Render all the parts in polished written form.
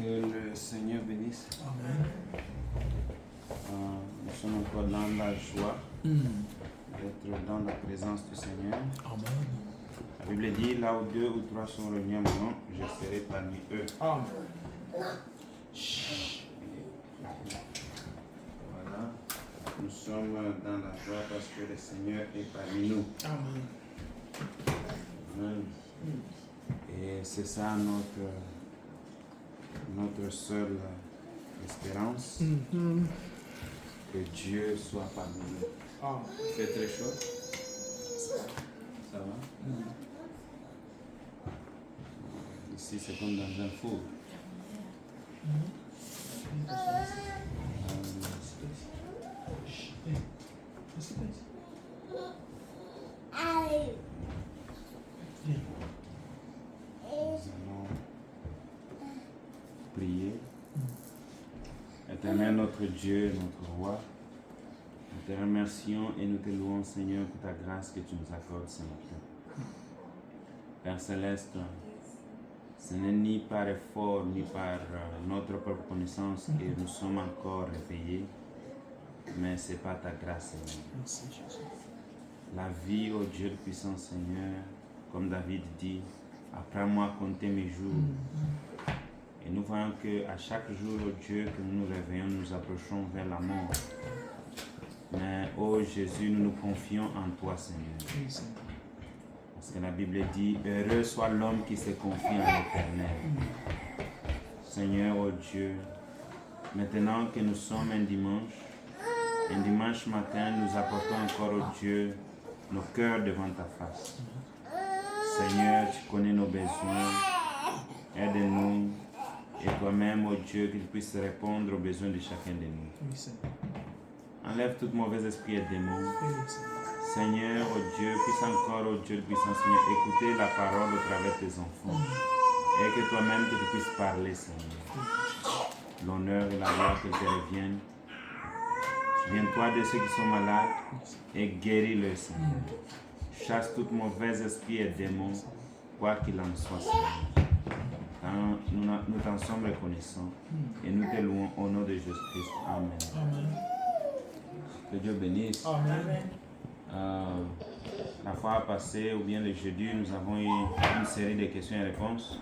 Que le Seigneur bénisse. Amen. Nous sommes encore dans la joie d'être dans la présence du Seigneur. Amen. La Bible dit, là où 2 ou 3 sont réunis en mon nom, je serai parmi eux. Amen. Voilà. Nous sommes dans la joie parce que le Seigneur est parmi nous. Amen. Amen. Et c'est ça notre seule espérance, que Dieu soit parmi nous. Amen. Il fait très chaud. Ça va? Ici, c'est comme dans un four. Nous allons prier. Éternel notre Dieu, notre roi, nous te remercions et nous te louons, Seigneur, pour ta grâce que tu nous accordes ce matin. Père Céleste, ce n'est ni par effort, ni par notre propre connaissance que nous sommes encore réveillés, mais c'est par ta grâce, Seigneur. Merci, Jésus. La vie, ô Dieu puissant, Seigneur, comme David dit, apprends-moi à compter mes jours. Et nous voyons qu'à chaque jour, ô Dieu, que nous nous réveillons, nous approchons vers la mort. Mais, ô Jésus, nous nous confions en toi, Seigneur. Parce que la Bible dit, heureux soit l'homme qui se confie en l'Éternel. Seigneur, ô Dieu, maintenant que nous sommes un dimanche matin, nous apportons encore, ô Dieu, nos cœurs devant ta face. Seigneur, tu connais nos besoins. Aide-nous. Et toi-même, ô Dieu, qu'il puisse répondre aux besoins de chacun de nous. Oui, Seigneur. Enlève tout mauvais esprit et démon. Oui, Seigneur. Seigneur, ô Dieu, puisse encore, ô Dieu puissant, Seigneur, écouter la parole au travers de tes enfants. Et que toi-même, que tu puisses parler, Seigneur. L'honneur et la gloire que te reviennent. Souviens-toi de ceux qui sont malades et guéris-les, Seigneur. Chasse tout mauvais esprit et démon, quoi qu'il en soit, Seigneur. Nous t'en sommes reconnaissants et nous te louons au nom de Jésus-Christ. Amen. Amen. Que Dieu bénisse. Amen. La fois passée, ou bien le jeudi, nous avons eu une série de questions et réponses.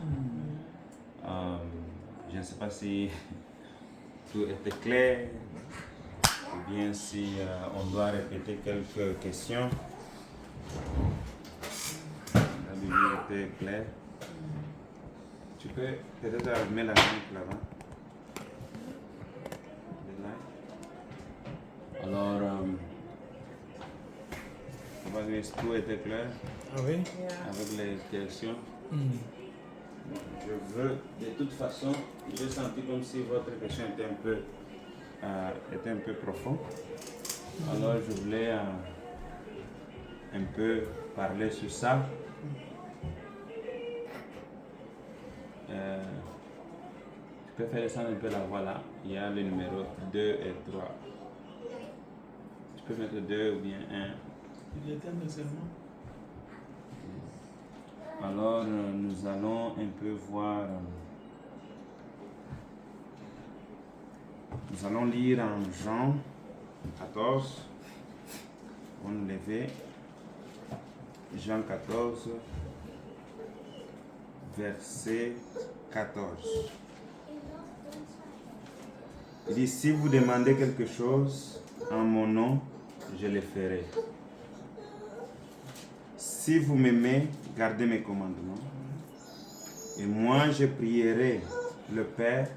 Je ne sais pas si tout était clair, ou bien si on doit répéter quelques questions. La Bible était claire. Tu peux peut-être allumer la lampe là-bas. Alors, on va dire que tout était clair Ah oui? avec les questions. Je veux, de toute façon, j'ai senti comme si votre question était un peu profonde. Alors, je voulais un peu parler sur ça. Tu peux faire descendre un peu la voix là. Il y a le numéro 2 et 3. Tu peux mettre 2 ou bien 1. Il était nécessairement. Alors, nous allons un peu voir. Nous allons lire en Jean 14. On nous lever. Jean 14, verset 14. Il dit, si vous demandez quelque chose en mon nom, je le ferai. Si vous m'aimez, gardez mes commandements. Et moi, je prierai le Père,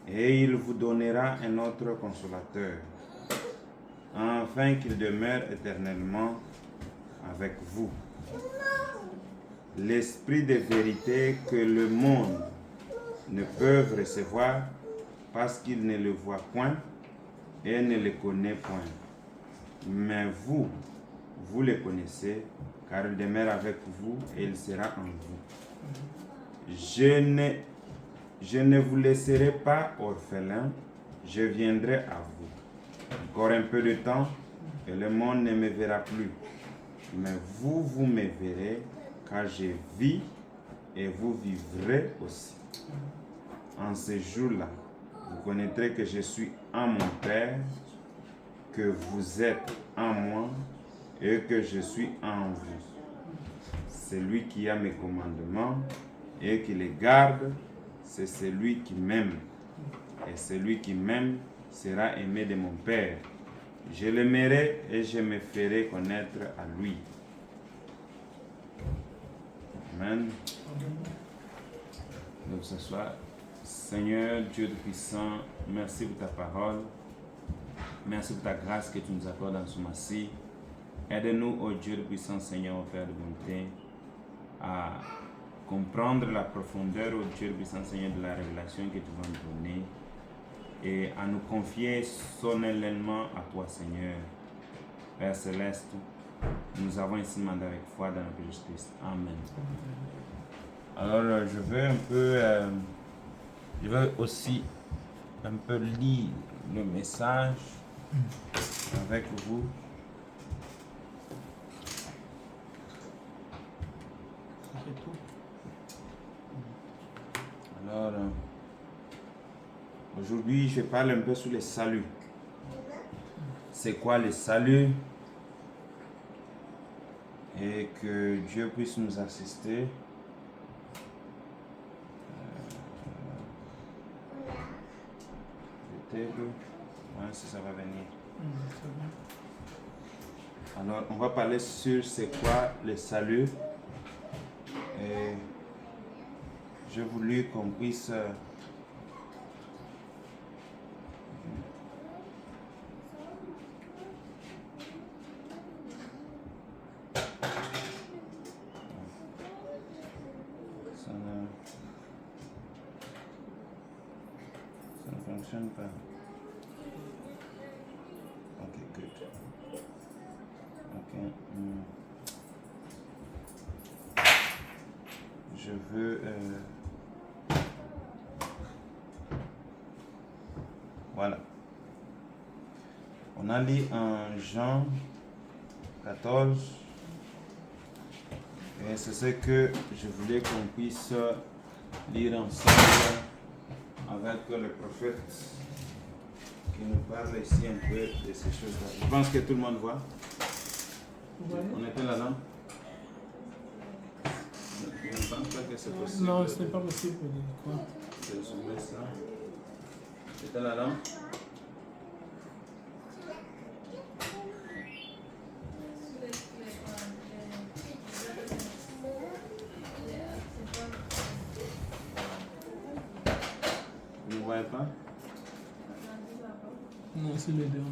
et il vous donnera un autre consolateur, afin qu'il demeure éternellement avec vous. L'esprit de vérité que le monde ne peut recevoir parce qu'il ne le voit point et ne le connaît point. Mais vous, vous le connaissez, car il demeure avec vous et il sera en vous. Je ne vous laisserai pas orphelin, je viendrai à vous. Encore un peu de temps, et le monde ne me verra plus. Mais vous, vous me verrez, car je vis et vous vivrez aussi. en ces jours-là, vous connaîtrez que je suis en mon Père, que vous êtes en moi et que je suis en vous. Celui qui a mes commandements et qui les garde, c'est celui qui m'aime. Et celui qui m'aime sera aimé de mon Père. Je l'aimerai et je me ferai connaître à lui. Amen. Donc ce soir, Seigneur Dieu Tout-Puissant, merci pour ta parole. Merci pour ta grâce que tu nous accordes en ce mois-ci. Aide-nous, ô Dieu Tout-Puissant, Seigneur, ô Père de bonté, à comprendre la profondeur, ô Dieu Tout-Puissant, Seigneur, de la révélation que tu vas nous donner et à nous confier solennellement à toi, Seigneur. Père Céleste, nous avons ainsi demandé avec foi dans notre Jésus-Christ. Amen. Alors, je veux aussi un peu lire le message avec vous. Alors, aujourd'hui, je parle un peu sur le salut. C'est quoi le salut? Et que Dieu puisse nous assister. Ouais, si ça va venir. Alors, on va parler sur c'est quoi le salut. Et j'ai voulu qu'on puisse ça ne fonctionne pas. Ok, good. Ok. Je veux voilà. On a lu en Jean 14 et c'est ce que je voulais qu'on puisse lire ensemble avec le prophète qui nous parle ici un peu de ces choses-là. Je pense que tout le monde voit. On éteint la lampe. Je ne pense pas que c'est possible. Non, ce n'est pas possible. Quoi? Je soumets ça. Éteins la lampe. Vous ne voyez pas? Non, c'est le dernier.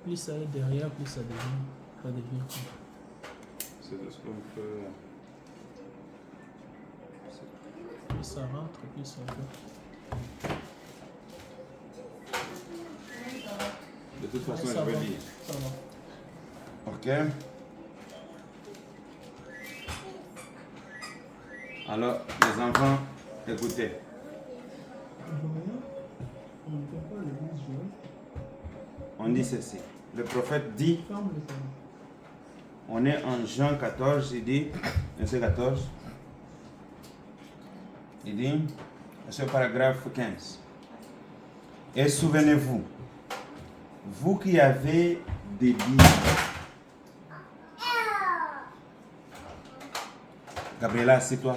Plus ça est derrière, plus ça devient C'est ce qu'on peut. plus ça rentre, plus ça va. De toute façon, Ça je vais va. lire. Ça va. Ok. Alors, les enfants, écoutez. On dit ceci. Le prophète dit, on est en Jean 14, il dit, verset 14, il dit, c'est le paragraphe 15. Et souvenez-vous, vous qui avez des Bibles, Gabriela, assieds-toi.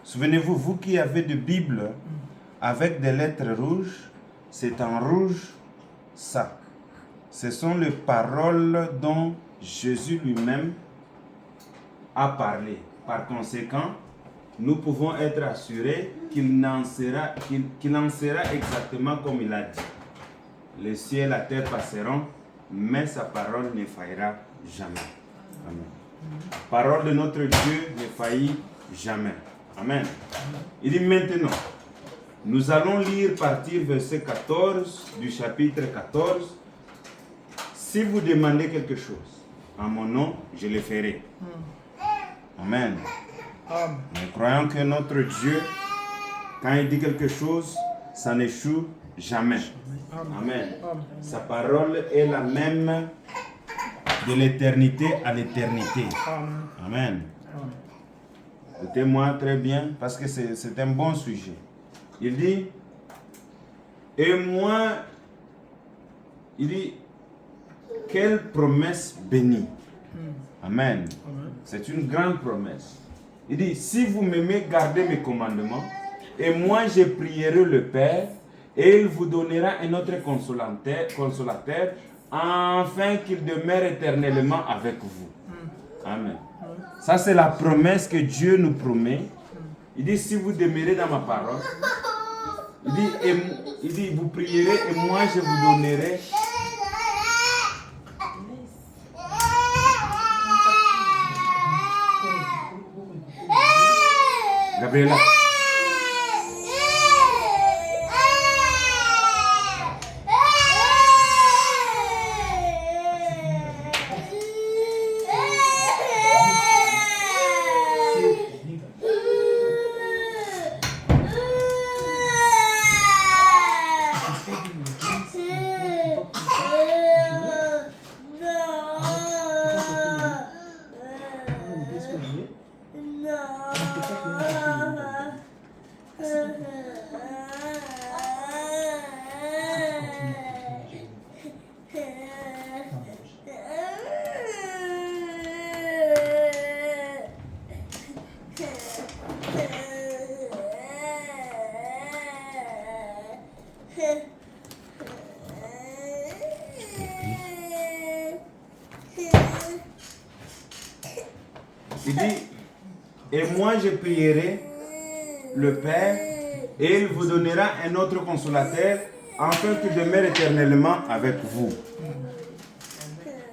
Souvenez-vous, vous qui avez de Bible avec des lettres rouges, c'est en rouge ça. Ce sont les paroles dont Jésus lui-même a parlé. Par conséquent, nous pouvons être assurés qu'il en sera exactement comme il a dit. Le ciel et la terre passeront, mais sa parole ne faillira jamais. Amen. La parole de notre Dieu ne faillit jamais. Amen. Il dit maintenant, nous allons lire partir verset 14 du chapitre 14. Si vous demandez quelque chose en mon nom, je le ferai. Amen. Nous croyons que notre Dieu, quand il dit quelque chose, ça n'échoue jamais. Amen. Amen. Amen. Sa parole est la même de l'éternité à l'éternité. Amen. Amen. Amen. Écoutez-moi très bien parce que c'est un bon sujet. Il dit, et moi, il dit, quelle promesse bénie. Amen. Amen. C'est une grande promesse. Il dit, si vous m'aimez, gardez mes commandements, et moi je prierai le Père, et il vous donnera un autre consolateur, afin qu'il demeure éternellement avec vous. Amen. Ça, c'est la promesse que Dieu nous promet. Il dit, si vous demeurez dans ma parole, il dit, vous prierez et moi je vous donnerai. Gabriela. Il dit, et moi je prierai le Père, et il vous donnera un autre consolateur, afin qu'il demeure éternellement avec vous.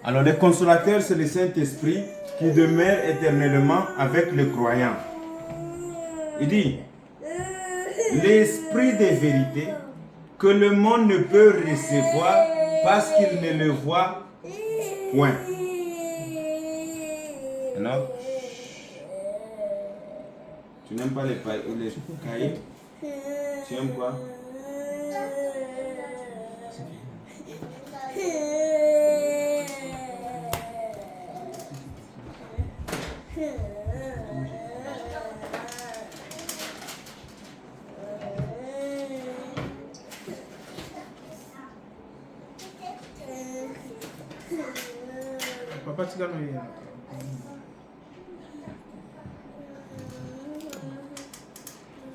Alors le consolateur, c'est le Saint-Esprit qui demeure éternellement avec les croyants. Il dit, l'Esprit de vérité que le monde ne peut recevoir parce qu'il ne le voit point. Alors, tu n'aimes pas les cahiers? Tu aimes quoi? Papa, tu vas me...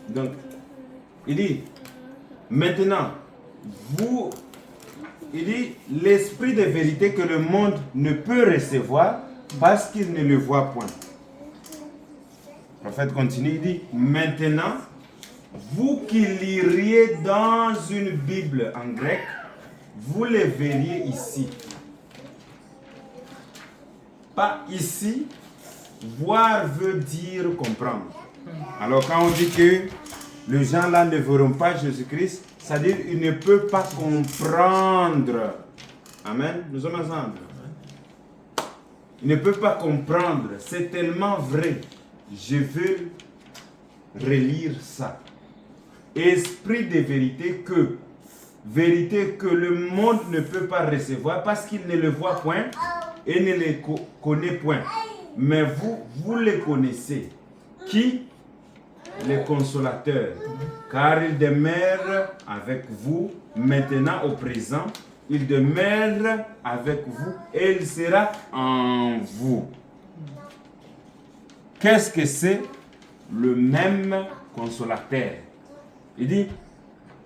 Donc, il dit, maintenant, il dit, l'esprit de vérité que le monde ne peut recevoir parce qu'il ne le voit point. Le prophète continue, il dit, maintenant, vous qui liriez dans une Bible en grec, vous les verriez ici. Pas ici, voir veut dire comprendre. Alors quand on dit que les gens là ne verront pas Jésus-Christ, c'est-à-dire qu'ils ne peuvent pas comprendre. Amen. Nous sommes ensemble. Ils ne peuvent pas comprendre. C'est tellement vrai. Je veux relire ça. Esprit de vérité que le monde ne peut pas recevoir parce qu'il ne le voit point et ne le connaît point. Mais vous le connaissez. Qui? Le consolateur. Car il demeure avec vous maintenant au présent. Il demeure avec vous et il sera en vous. Qu'est-ce que c'est? Le même consolateur. Il dit,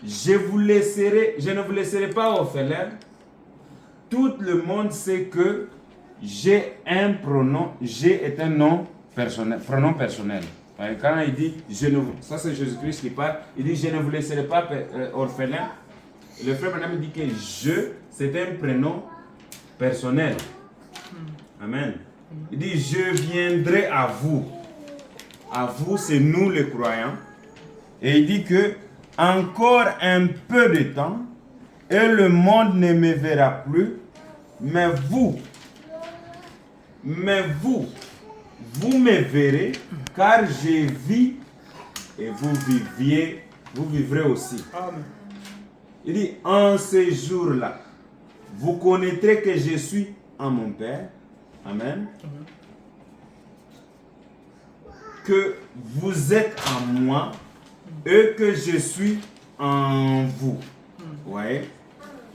je ne vous laisserai pas orphelin. Tout le monde sait que j'ai un pronom, j'ai est un nom personnel, pronom personnel. Quand il dit, ça c'est Jésus-Christ qui parle, il dit, je ne vous laisserai pas orphelin. Le frère Branham dit que je, c'est un prénom personnel. Amen. Il dit, je viendrai à vous. À vous, c'est nous les croyants. Et il dit que, encore un peu de temps, et le monde ne me verra plus, mais vous me verrez, car je vis et vous viviez vous vivrez aussi. Amen. Il dit, en ces jours-là, vous connaîtrez que je suis en mon Père. Amen. Amen. Que vous êtes en moi et que je suis en vous. Vous voyez?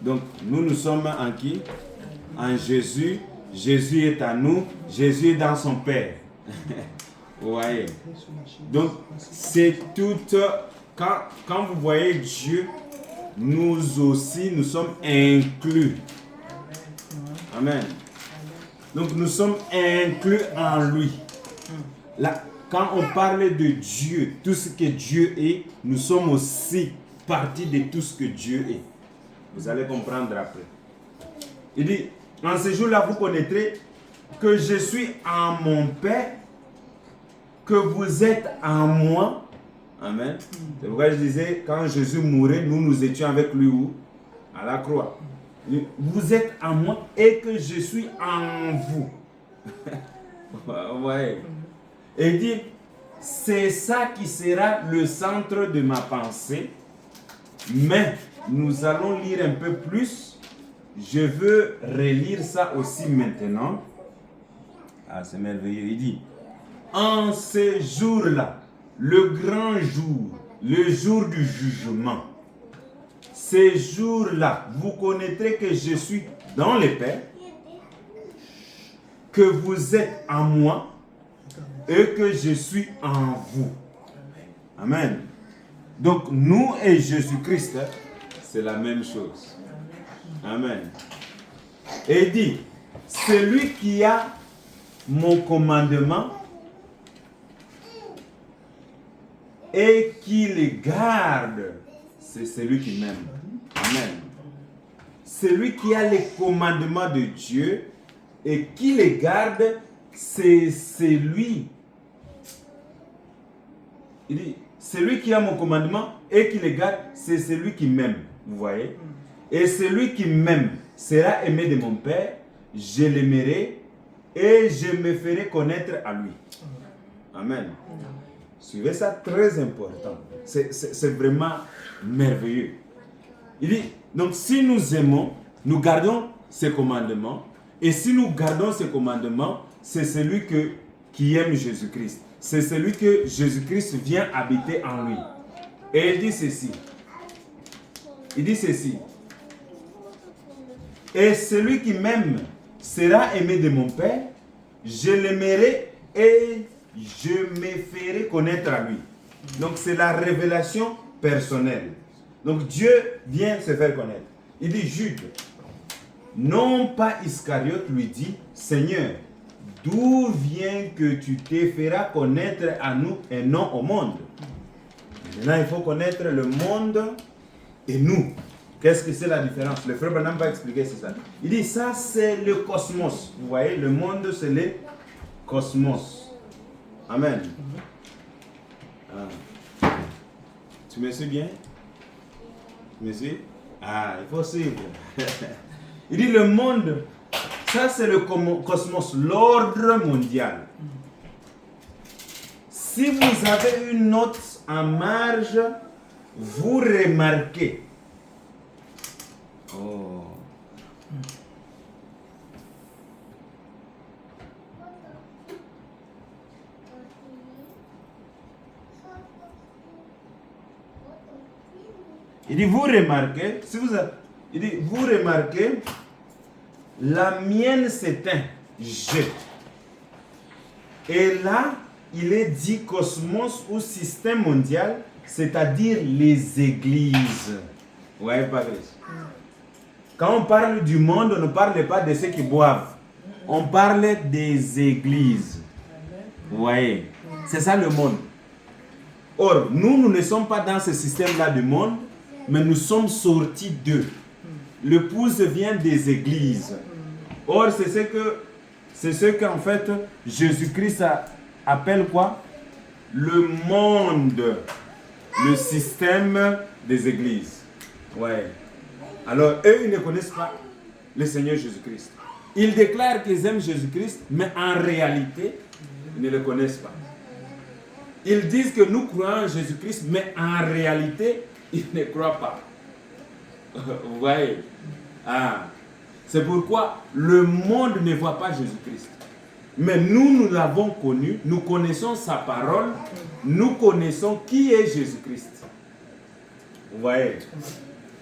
Donc, nous sommes en qui? En Jésus. Jésus est en nous. Jésus est dans son Père. Vous voyez? Donc, c'est tout. Quand vous voyez Dieu, nous aussi, nous sommes inclus. Amen. Donc, nous sommes inclus en lui. Là, quand on parle de Dieu, tout ce que Dieu est, nous sommes aussi partie de tout ce que Dieu est. Vous allez comprendre après. Il dit, en ce jour-là, vous connaîtrez que je suis en mon Père, que vous êtes en moi. Amen. C'est pourquoi je disais, quand Jésus mourait, nous étions avec lui où? À la croix. Vous êtes en moi et que je suis en vous. Ouais. Et il dit, c'est ça qui sera le centre de ma pensée. Mais nous allons lire un peu plus. Je veux relire ça aussi maintenant. Ah, c'est merveilleux. Il dit, en ce jour-là, le grand jour, le jour du jugement, ces jours-là, vous connaîtrez que je suis dans le Père, que vous êtes en moi et que je suis en vous. Amen. Donc, nous et Jésus-Christ, c'est la même chose. Amen. Et il dit, celui qui a mon commandement et qui les garde, c'est celui qui m'aime. Amen. Celui qui a les commandements de Dieu et qui les garde, c'est celui. Il dit, celui qui a mon commandement et qui les garde, c'est celui qui m'aime. Vous voyez? Et celui qui m'aime sera aimé de mon Père, je l'aimerai et je me ferai connaître à lui. Amen. Suivez ça, très important. C'est vraiment merveilleux. Il dit, donc si nous aimons, nous gardons ses commandements. Et si nous gardons ses commandements, c'est celui qui aime Jésus-Christ. C'est celui que Jésus-Christ vient habiter en lui. Et il dit ceci. Il dit ceci. Et celui qui m'aime sera aimé de mon Père. Je l'aimerai et je me ferai connaître à lui. Donc c'est la révélation personnelle. Donc Dieu vient se faire connaître. Il dit, Jude, non pas Iscariote, lui dit, Seigneur, d'où vient que tu te feras connaître à nous et non au monde? Maintenant, il faut connaître le monde et nous. Qu'est-ce que c'est la différence? Le frère Branham va expliquer ça. Il dit, ça c'est le cosmos. Vous voyez, le monde c'est le cosmos. Amen. Ah. Tu me suis bien? Tu me suis? Ah, il faut suivre. Il dit, le monde, ça c'est le cosmos, l'ordre mondial. Si vous avez une note en marge, vous remarquez. Oh. Il dit, vous remarquez, si vous avez, il dit, vous remarquez, la mienne s'éteint, je. Et là, il est dit cosmos ou système mondial, c'est-à-dire les églises. Ouais, pas vrai. Quand on parle du monde, on ne parle pas de ceux qui boivent. On parle des églises. Vous voyez, c'est ça le monde. Or, nous ne sommes pas dans ce système-là du monde, mais nous sommes sortis d'eux. L'épouse vient des églises. Or, c'est ce qu'en fait Jésus-Christ appelle quoi? Le monde, le système des églises. Ouais. Alors, eux, ils ne connaissent pas le Seigneur Jésus-Christ. Ils déclarent qu'ils aiment Jésus-Christ, mais en réalité, ils ne le connaissent pas. Ils disent que nous croyons en Jésus-Christ, mais en réalité, ils ne croient pas. Vous voyez? Ah. C'est pourquoi le monde ne voit pas Jésus-Christ. Mais nous l'avons connu, nous connaissons sa parole, nous connaissons qui est Jésus-Christ. Vous voyez?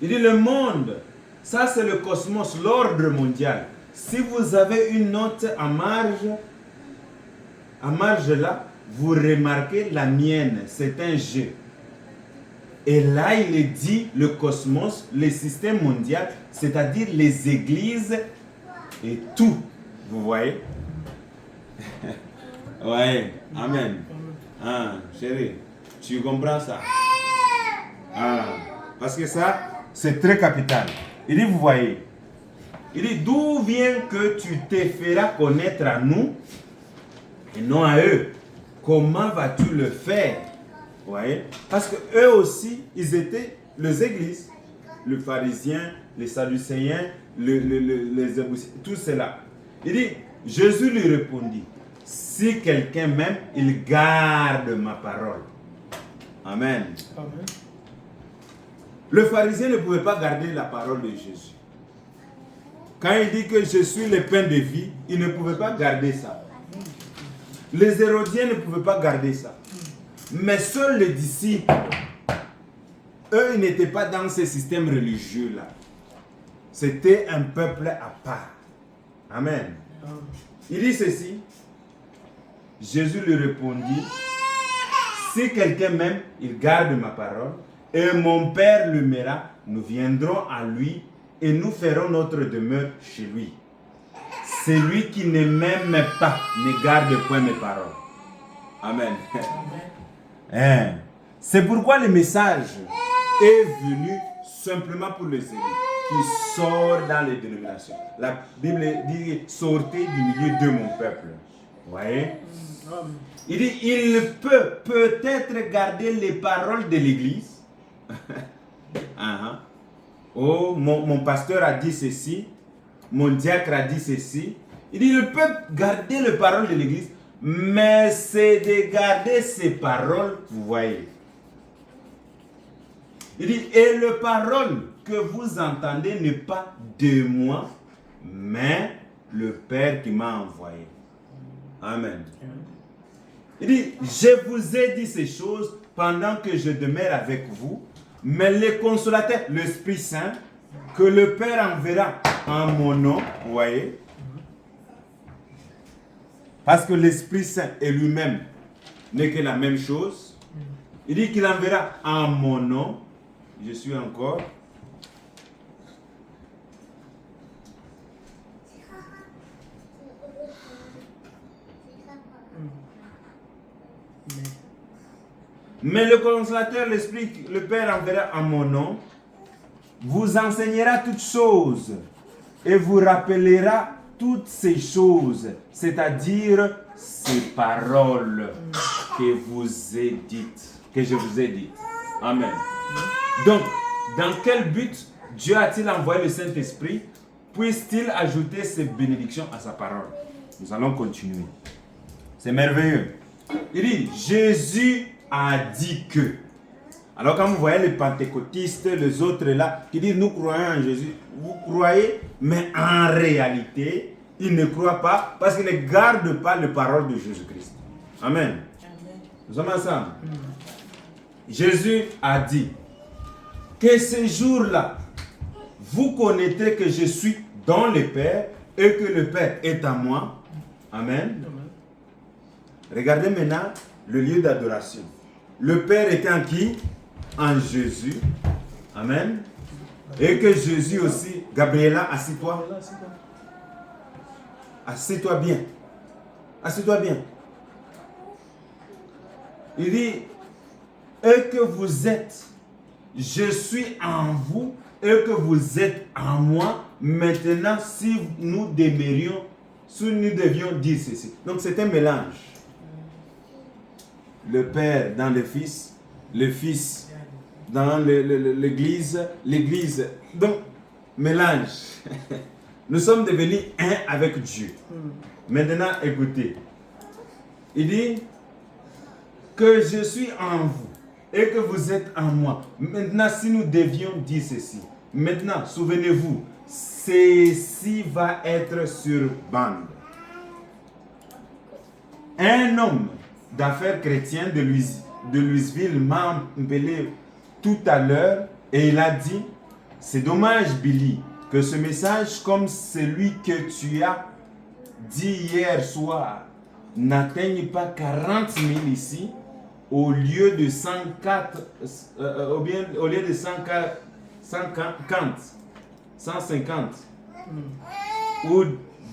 Il dit le monde, ça c'est le cosmos, l'ordre mondial. Si vous avez une note en marge là, vous remarquez la mienne, c'est un G. Et là, il est dit le cosmos, le système mondial, c'est-à-dire les églises et tout. Vous voyez? Ouais, amen. Ah, chérie, tu comprends ça? Ah, parce que ça, c'est très capital. Il dit, vous voyez, il dit, d'où vient que tu te feras connaître à nous et non à eux? Comment vas-tu le faire? Vous voyez? Parce que eux aussi, ils étaient les églises, les pharisiens, les sadducéens, les éboussiers, tout cela. Il dit, Jésus lui répondit, si quelqu'un m'aime, il garde ma parole. Amen. Amen. Le pharisien ne pouvait pas garder la parole de Jésus. Quand il dit que je suis le pain de vie, il ne pouvait pas garder ça. Les Hérodiens ne pouvaient pas garder ça. Mais seuls les disciples, eux, ils n'étaient pas dans ce système religieux-là. C'était un peuple à part. Amen. Il dit ceci. Jésus lui répondit, si quelqu'un m'aime, il garde ma parole, et mon Père l'aimera, nous viendrons à lui, et nous ferons notre demeure chez lui. Celui qui ne m'aime pas ne garde point mes paroles. Amen. Hein. C'est pourquoi le message est venu simplement pour les élus qui sortent dans les dénominations. La Bible dit sortez du milieu de mon peuple. Vous voyez? Il dit il peut peut-être garder les paroles de l'église. Oh, mon pasteur a dit ceci, mon diacre a dit ceci. Il dit il peut garder les paroles de l'église, mais c'est de garder ces paroles, vous voyez. Il dit, et les paroles que vous entendez n'est pas de moi, mais le Père qui m'a envoyé. Amen. Il dit, je vous ai dit ces choses pendant que je demeure avec vous, mais le consolateur, l'Esprit Saint, que le Père enverra en mon nom, vous voyez, parce que l'Esprit Saint est lui-même n'est que la même chose. Il dit qu'il enverra en mon nom. Je suis encore. Mais le consolateur, l'Esprit, le Père enverra en mon nom, vous enseignera toutes choses et vous rappellera toutes ces choses, c'est-à-dire ces paroles que vous ai dites, que je vous ai dites. Amen. Donc, dans quel but Dieu a-t-il envoyé le Saint-Esprit? Puisse-t-il ajouter ses bénédictions à sa parole? Nous allons continuer. C'est merveilleux. Il dit, Jésus a dit que. Alors quand vous voyez les pentecôtistes, les autres là, qui disent nous croyons en Jésus, vous croyez, mais en réalité, ils ne croient pas parce qu'ils ne gardent pas les paroles de Jésus-Christ. Amen. Nous sommes ensemble. Jésus a dit que ce jour-là, vous connaîtrez que je suis dans le Père et que le Père est en moi. Amen. Regardez maintenant le lieu d'adoration. Le Père était en qui? En Jésus. Amen. Et que Jésus aussi, Gabriela, assis-toi. Assieds-toi bien. Assieds-toi bien. Il dit, et que vous êtes, je suis en vous, et que vous êtes en moi. Maintenant, si nous demeurions, si nous devions dire ceci. Donc c'est un mélange. Le Père dans le Fils dans l'Église, l'Église. Donc, mélange. Nous sommes devenus un avec Dieu. Maintenant, écoutez. Il dit, que je suis en vous et que vous êtes en moi. Maintenant, si nous devions dire ceci, maintenant, souvenez-vous, ceci va être sur bande. Un homme d'affaires chrétien de Louisville m'a appelé tout à l'heure et il a dit, c'est dommage Billy, que ce message comme celui que tu as dit hier soir n'atteigne pas 40 000 ici au lieu de 104, au lieu de 150 ou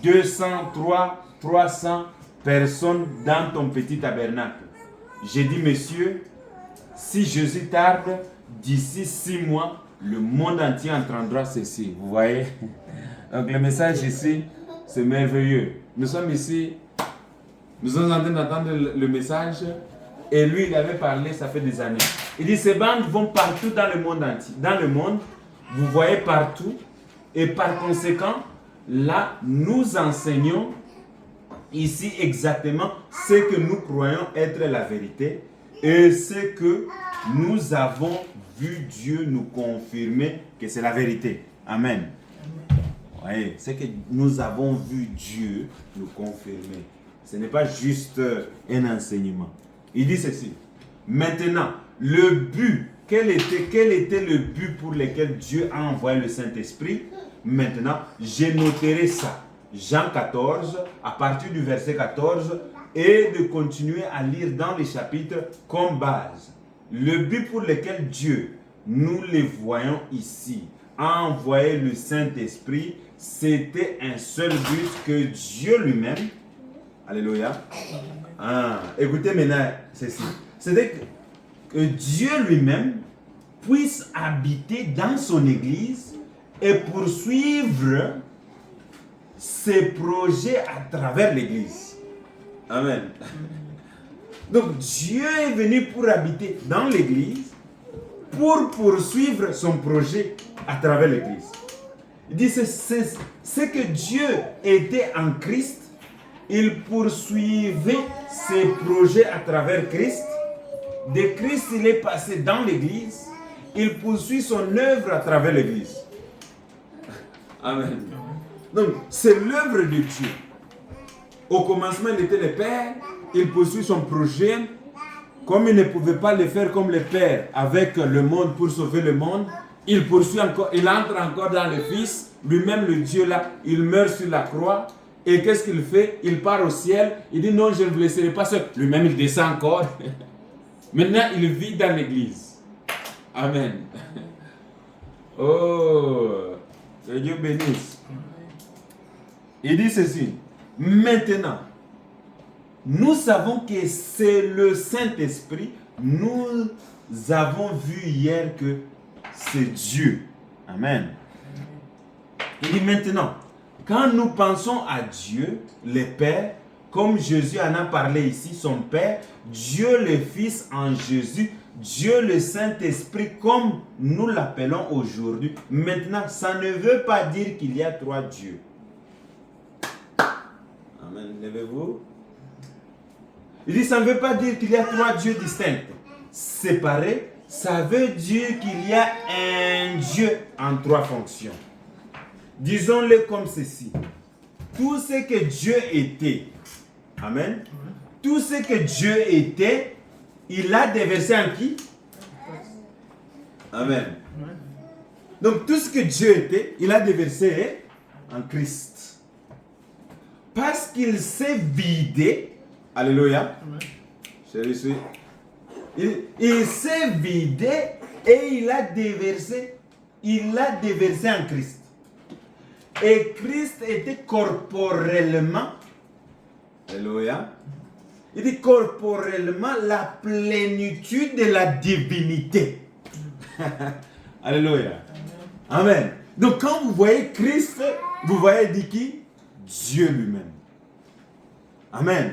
203, 300 personnes dans ton petit tabernacle. J'ai dit, monsieur, si Jésus tarde, d'ici 6 mois, le monde entier entendra ceci. Vous voyez? Donc le message ici, c'est merveilleux. Nous sommes ici, nous sommes en train d'entendre le message, et lui, il avait parlé, ça fait des années. Il dit, ces bandes vont partout dans le monde entier. Dans le monde, vous voyez partout, et par conséquent, là, nous enseignons ici exactement ce que nous croyons être la vérité et ce que nous avons vu Dieu nous confirmer que c'est la vérité. Amen. Oui, c'est que nous avons vu Dieu nous confirmer. Ce n'est pas juste un enseignement. Il dit ceci. Maintenant, le but, quel était le but pour lequel Dieu a envoyé le Saint-Esprit? Maintenant, je noterai ça. Jean 14, à partir du verset 14, et de continuer à lire dans les chapitres comme base. Le but pour lequel Dieu, nous les voyons ici, a envoyé le Saint-Esprit, c'était un seul but, que Dieu lui-même, alléluia, écoutez maintenant ceci, c'était que Dieu lui-même puisse habiter dans son Église et poursuivre ses projets à travers l'Église. Amen. Donc Dieu est venu pour habiter dans l'Église, pour poursuivre son projet à travers l'Église. Il dit c'est que Dieu était en Christ, il poursuivait ses projets à travers Christ. De Christ, il est passé dans l'Église, il poursuit son œuvre à travers l'Église. Amen. Donc, c'est l'œuvre de Dieu. Au commencement, il était le Père, il poursuit son projet. Comme il ne pouvait pas le faire comme le Père avec le monde pour sauver le monde, il poursuit encore, il entre encore dans le Fils, lui-même le Dieu là, il meurt sur la croix. Et qu'est-ce qu'il fait? Il part au ciel, il dit non, je ne vous laisserai pas seul. Lui-même, il descend encore. Maintenant, il vit dans l'église. Amen. Oh, que Dieu bénisse. Il dit ceci. Maintenant, nous savons que c'est le Saint-Esprit. Nous avons vu hier que c'est Dieu. Amen. Il dit maintenant, quand nous pensons à Dieu, le Père, comme Jésus en a parlé ici, son Père, Dieu le Fils en Jésus, Dieu le Saint-Esprit, comme nous l'appelons aujourd'hui. Maintenant, ça ne veut pas dire qu'il y a 3 dieux. Amen. Levez-vous. Il dit, ça ne veut pas dire qu'il y a 3 dieux distincts, séparés. Ça veut dire qu'il y a un Dieu en 3 fonctions. Disons-le comme ceci. Tout ce que Dieu était, amen, tout ce que Dieu était, il a déversé en qui? Amen. Donc tout ce que Dieu était, il a déversé en Christ. Parce qu'il s'est vidé, alléluia, il s'est vidé et il a déversé en Christ. Et Christ était corporellement, alléluia, il dit corporellement la plénitude de la divinité. Alléluia. Amen. Donc quand vous voyez Christ, vous voyez dit qui? Dieu lui-même. Amen.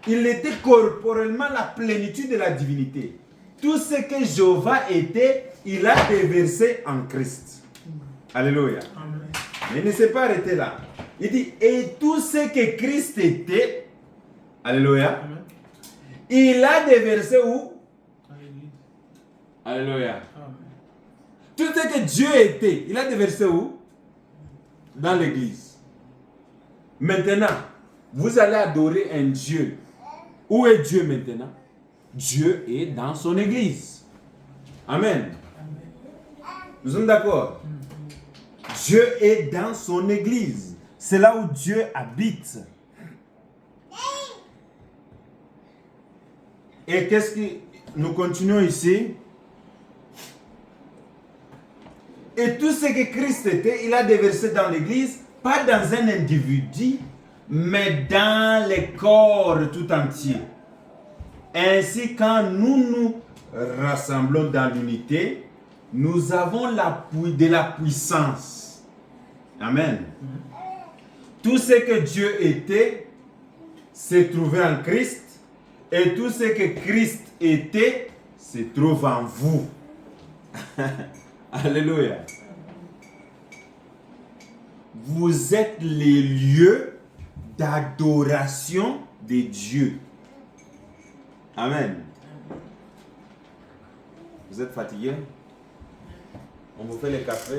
Il était corporellement la plénitude de la divinité. Tout ce que Jéhovah était, il a déversé en Christ. Alléluia. Amen. Mais il ne s'est pas arrêté là. Il dit, et tout ce que Christ était, alléluia, il a déversé où? Dans l'église. Alléluia. Amen. Tout ce que Dieu était, il a déversé où? Dans l'église. Maintenant, vous allez adorer un Dieu. Où est Dieu maintenant? Dieu est dans son église. Amen. Nous sommes d'accord? Dieu est dans son église. C'est là où Dieu habite. Et qu'est-ce que nous continuons ici? Et tout ce que Christ était, il a déversé dans l'église, pas dans un individu, mais dans le corps tout entier. Ainsi, quand nous nous rassemblons dans l'unité, nous avons de la puissance. Amen. Tout ce que Dieu était se trouvait en Christ, et tout ce que Christ était se trouve en vous. Alléluia. Vous êtes les lieux d'adoration de Dieu. Amen. Vous êtes fatigué? On vous fait le café?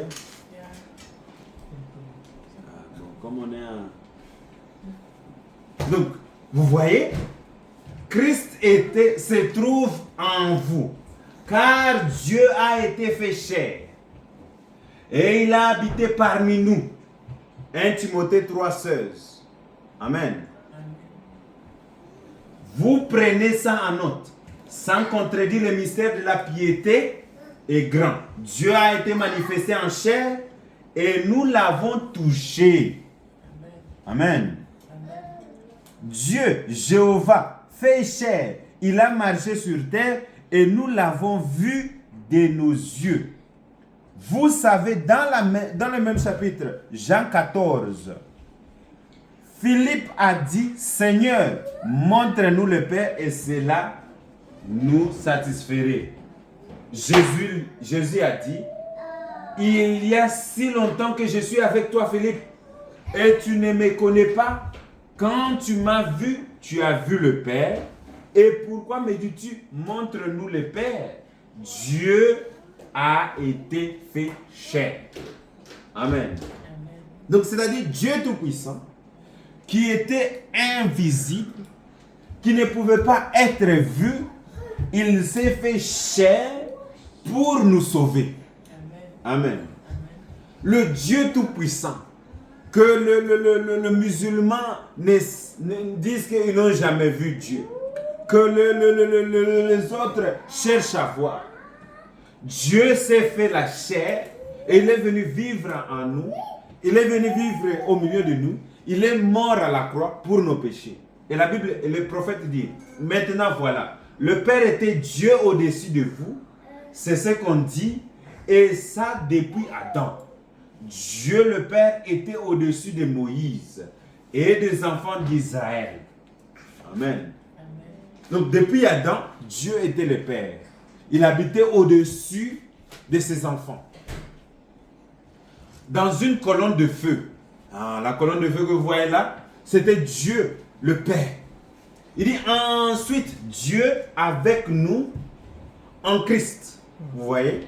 Bon, comme on est en... Donc, vous voyez, Christ se trouve en vous, car Dieu a été fait chair et il a habité parmi nous. 1 Timothée 3,16. Amen. Vous prenez ça en note, sans contredire le mystère de la piété est grand. Dieu a été manifesté en chair et nous l'avons touché. Amen. Dieu, Jéhovah, fait chair. Il a marché sur terre et nous l'avons vu de nos yeux. Vous savez, dans le même chapitre, Jean 14, Philippe a dit, Seigneur, montre-nous le Père et cela nous satisferait. Jésus a dit, il y a si longtemps que je suis avec toi, Philippe, et tu ne me connais pas. Quand tu m'as vu, tu as vu le Père. Et pourquoi me dis-tu, montre-nous le Père? Dieu a été fait chair. Amen. Donc, c'est-à-dire Dieu Tout-Puissant, qui était invisible, qui ne pouvait pas être vu, il s'est fait chair pour nous sauver. Amen. Le Dieu Tout-Puissant, que le musulman disent qu'ils n'ont jamais vu Dieu, que les autres cherchent à voir. Dieu s'est fait la chair et il est venu vivre en nous. Il est venu vivre au milieu de nous. Il est mort à la croix pour nos péchés. Et la Bible, le prophète dit, maintenant voilà, le Père était Dieu au-dessus de vous. C'est ce qu'on dit. Et ça depuis Adam. Dieu le Père était au-dessus de Moïse et des enfants d'Israël. Amen. Donc depuis Adam, Dieu était le Père. Il habitait au-dessus de ses enfants. Dans une colonne de feu. La colonne de feu que vous voyez là, c'était Dieu, le Père. Il dit ensuite, Dieu avec nous en Christ. Vous voyez?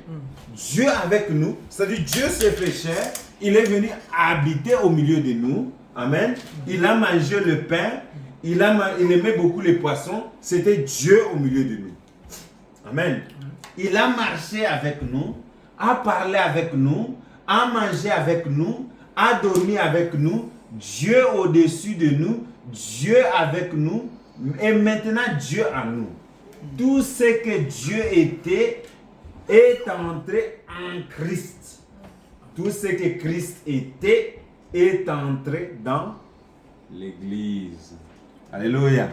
Dieu avec nous, c'est-à-dire Dieu s'est fait chair, il est venu habiter au milieu de nous. Amen. Il a mangé le pain, il aimait beaucoup les poissons, c'était Dieu au milieu de nous. Amen. Il a marché avec nous, a parlé avec nous, a mangé avec nous, a dormi avec nous, Dieu au-dessus de nous, Dieu avec nous, et maintenant Dieu en nous. Tout ce que Dieu était est entré en Christ. Tout ce que Christ était est entré dans l'Église. Alléluia.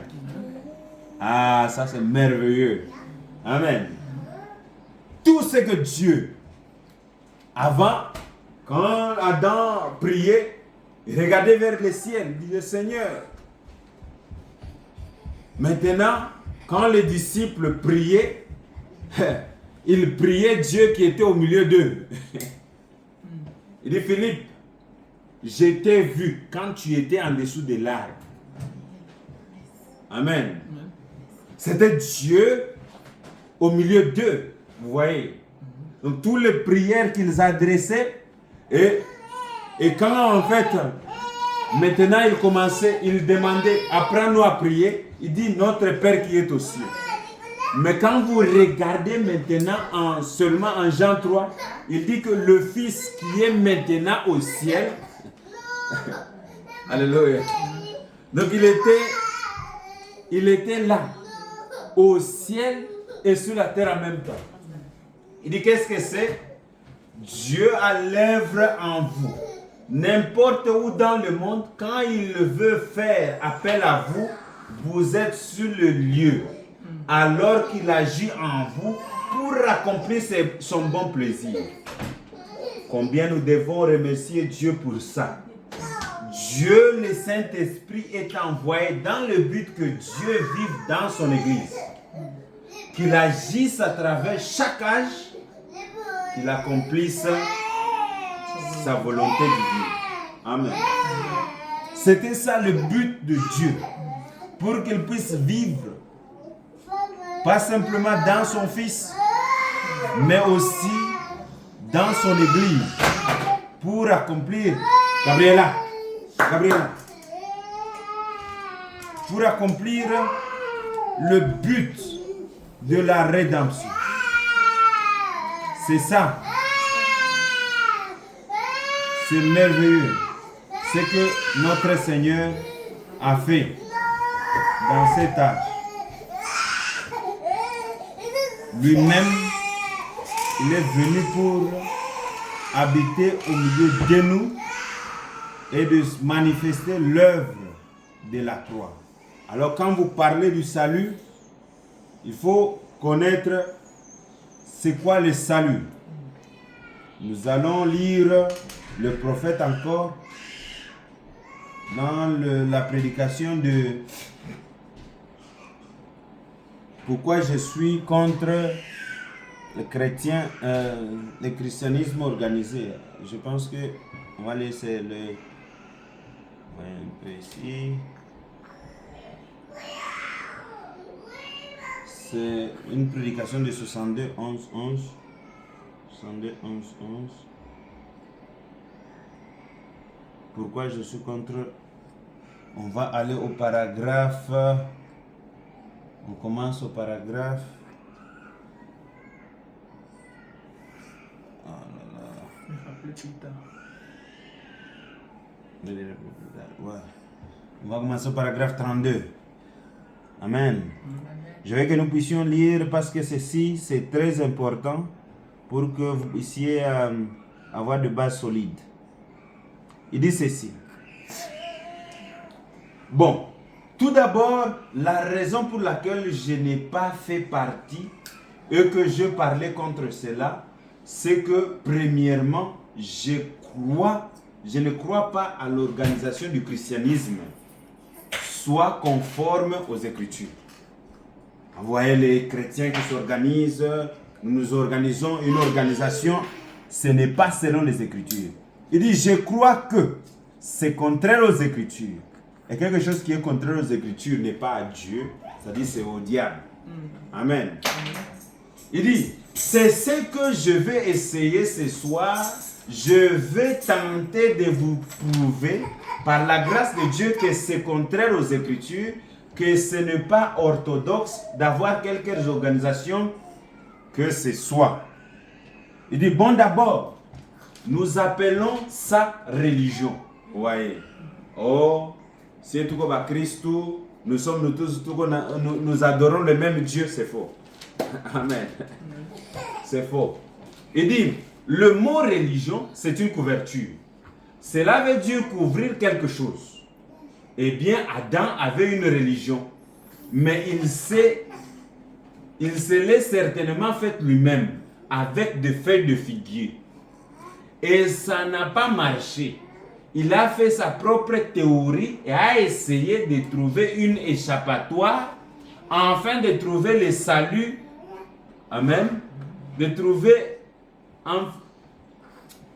Ah, ça c'est merveilleux. Amen. Tout ce que Dieu, avant, quand Adam priait, il regardait vers le ciel, il disait Seigneur. Maintenant, quand les disciples priaient, ils priaient Dieu qui était au milieu d'eux. Il dit Philippe, je t'ai vu quand tu étais en dessous de l'arbre. Amen. C'était Dieu au milieu d'eux. Vous voyez. Donc, toutes les prières qu'ils adressaient. Et quand en fait, maintenant il commençait, il demandait, apprends-nous à prier. Il dit, notre Père qui est aux cieux. Mais quand vous regardez maintenant seulement en Jean 3, il dit que le Fils qui est maintenant au ciel. Alléluia. Donc il était là, au ciel et sur la terre en même temps. Il dit, qu'est-ce que c'est? Dieu a l'œuvre en vous. N'importe où dans le monde, quand il veut faire appel à vous, vous êtes sur le lieu. Alors qu'il agit en vous pour accomplir son bon plaisir. Combien nous devons remercier Dieu pour ça. Dieu, le Saint-Esprit, est envoyé dans le but que Dieu vive dans son Église. Qu'il agisse à travers chaque âge, qu'il accomplisse sa volonté divine. Amen. C'était ça le but de Dieu. Pour qu'il puisse vivre, pas simplement dans son Fils, mais aussi dans son Église, pour accomplir, Gabriela, pour accomplir le but de la rédemption. C'est ça. C'est merveilleux. C'est que notre Seigneur a fait dans cet âge. Lui-même, il est venu pour habiter au milieu de nous et de manifester l'œuvre de la croix. Alors quand vous parlez du salut, il faut connaître c'est quoi le salut. Nous allons lire le prophète encore dans la prédication de pourquoi je suis contre le christianisme organisé. Je pense que on va laisser le un peu ici. C'est une prédication de 62, 11, 11. 62, 11, 11. Pourquoi je suis contre? On va aller au paragraphe. On commence au paragraphe. Oh là là. Ouais. On va commencer au paragraphe 32. Amen. Je veux que nous puissions lire parce que ceci, c'est très important pour que vous puissiez avoir de bases solides. Il dit ceci. Bon, tout d'abord, la raison pour laquelle je n'ai pas fait partie et que je parlais contre cela, c'est que premièrement, je ne crois pas à l'organisation du christianisme soit conforme aux Écritures. Vous voyez les chrétiens qui s'organisent, nous organisons une organisation, ce n'est pas selon les Écritures. Il dit, je crois que c'est contraire aux Écritures. Et quelque chose qui est contraire aux Écritures n'est pas à Dieu, c'est-à-dire c'est au diable. Amen. Il dit, c'est ce que je vais essayer ce soir. Je vais tenter de vous prouver, par la grâce de Dieu, que c'est contraire aux Écritures, que ce n'est pas orthodoxe d'avoir quelques organisations que ce soit. Il dit, bon, d'abord, nous appelons ça religion. Vous voyez. Oh, c'est tout comme à Christ, nous sommes tous, nous adorons le même Dieu, c'est faux. Amen. C'est faux. Il dit, le mot religion, c'est une couverture. Cela veut dire couvrir quelque chose. Eh bien, Adam avait une religion, mais il se l'est certainement fait lui-même avec des feuilles de figuier. Et ça n'a pas marché. Il a fait sa propre théorie et a essayé de trouver une échappatoire afin de trouver le salut. Amen. De trouver...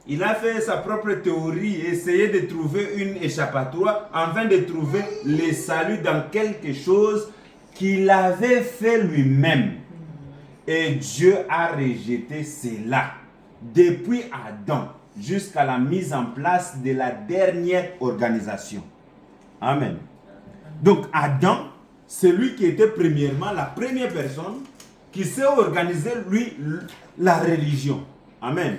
Il a fait sa propre théorie et essayé de trouver une échappatoire afin de trouver le salut dans quelque chose qu'il avait fait lui-même. Et Dieu a rejeté cela depuis Adam jusqu'à la mise en place de la dernière organisation. Amen. Donc Adam, c'est lui qui était premièrement la première personne qui s'est organisé, lui, la religion. Amen.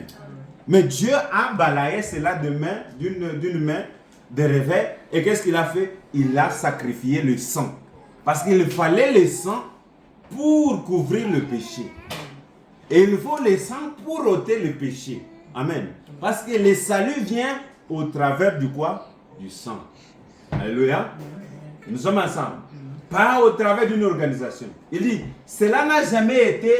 Mais Dieu a balayé cela d'une main de revers. Et qu'est-ce qu'il a fait? Il a sacrifié le sang. Parce qu'il fallait le sang pour couvrir le péché. Et il faut le sang pour ôter le péché. Amen. Parce que le salut vient au travers du quoi? Du sang. Alléluia. Nous sommes ensemble. Pas au travers d'une organisation. Il dit, cela n'a jamais été,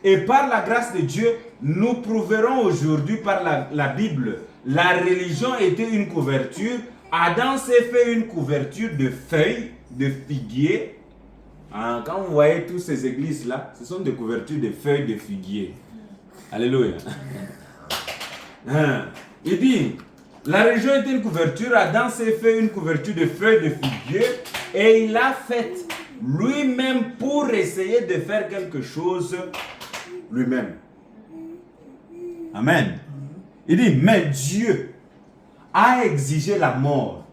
et par la grâce de Dieu, nous prouverons aujourd'hui par la Bible. La religion était une couverture. Adam s'est fait une couverture de feuilles, de figuier. Quand vous voyez toutes ces églises-là, ce sont des couvertures de feuilles de figuier. Alléluia. Il dit, la religion était une couverture. Adam s'est fait une couverture de feuilles de figuier. Et il l'a fait lui-même pour essayer de faire quelque chose lui-même. Amen. Il dit, mais Dieu a exigé la mort,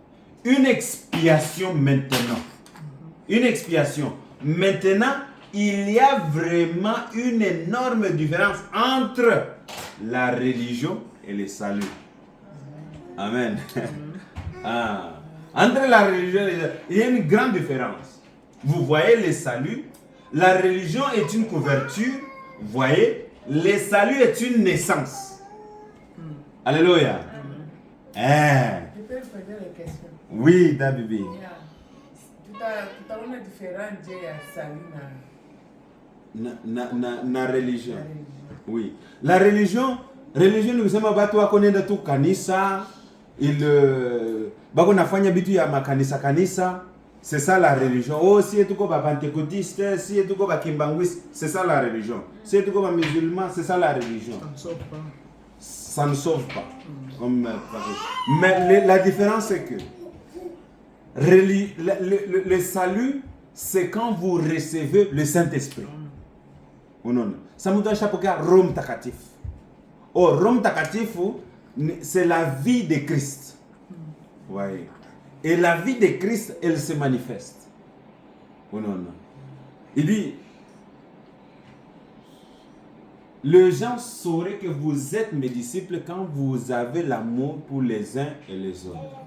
une expiation maintenant. Une expiation. Maintenant, il y a vraiment une énorme différence entre la religion et le salut. Amen. Entre la religion et le salut, il y a une grande différence. Vous voyez le salut, la religion est une couverture, vous voyez, le salut est une naissance. Alléluia. Je peux poser la question. Oui, Dabibi. Tout à l'heure, différent de salut na religion. Oui. La religion ni kusema watu wako nenda tu kanisa, bako nafanya bitu ya makanisa. C'est ça la religion. Oh, si tu ko ba pentecôtiste, si tu ko ba kimbangwis, c'est ça la religion. Si tu ko ba musulman, c'est ça la religion. Ça ne sauve pas. Mais la différence c'est que le salut, c'est quand vous recevez le Saint-Esprit. Ça nous donne chaque Rome Takatif. Oh, Rome Takatif, c'est la vie de Christ. Ouais. Et la vie de Christ, elle se manifeste. Il dit, les gens sauraient que vous êtes mes disciples quand vous avez l'amour pour les uns et les autres.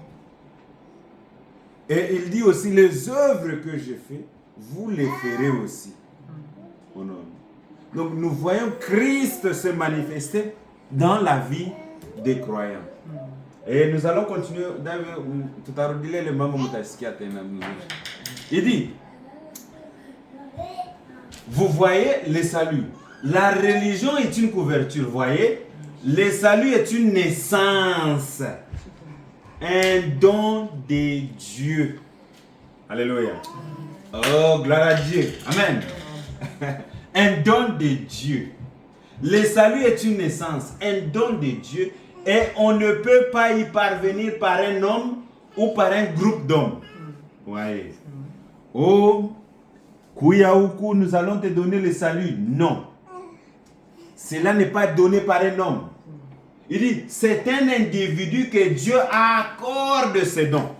Et il dit aussi, les œuvres que je fais, vous les ferez aussi. Donc nous voyons Christ se manifester dans la vie des croyants. Et nous allons continuer. Tout à l'heure, le maman il dit, vous voyez le salut. La religion est une couverture, vous voyez. Le salut est une naissance. Un don de Dieu. Alléluia. Oh, gloire à Dieu. Amen. Un don de Dieu. Le salut est une naissance, un don de Dieu. Et on ne peut pas y parvenir par un homme ou par un groupe d'hommes. Ouais. Oh, Kouyaoukou, nous allons te donner le salut. Non. Cela n'est pas donné par un homme. Il dit, c'est un individu que Dieu accorde ses dons.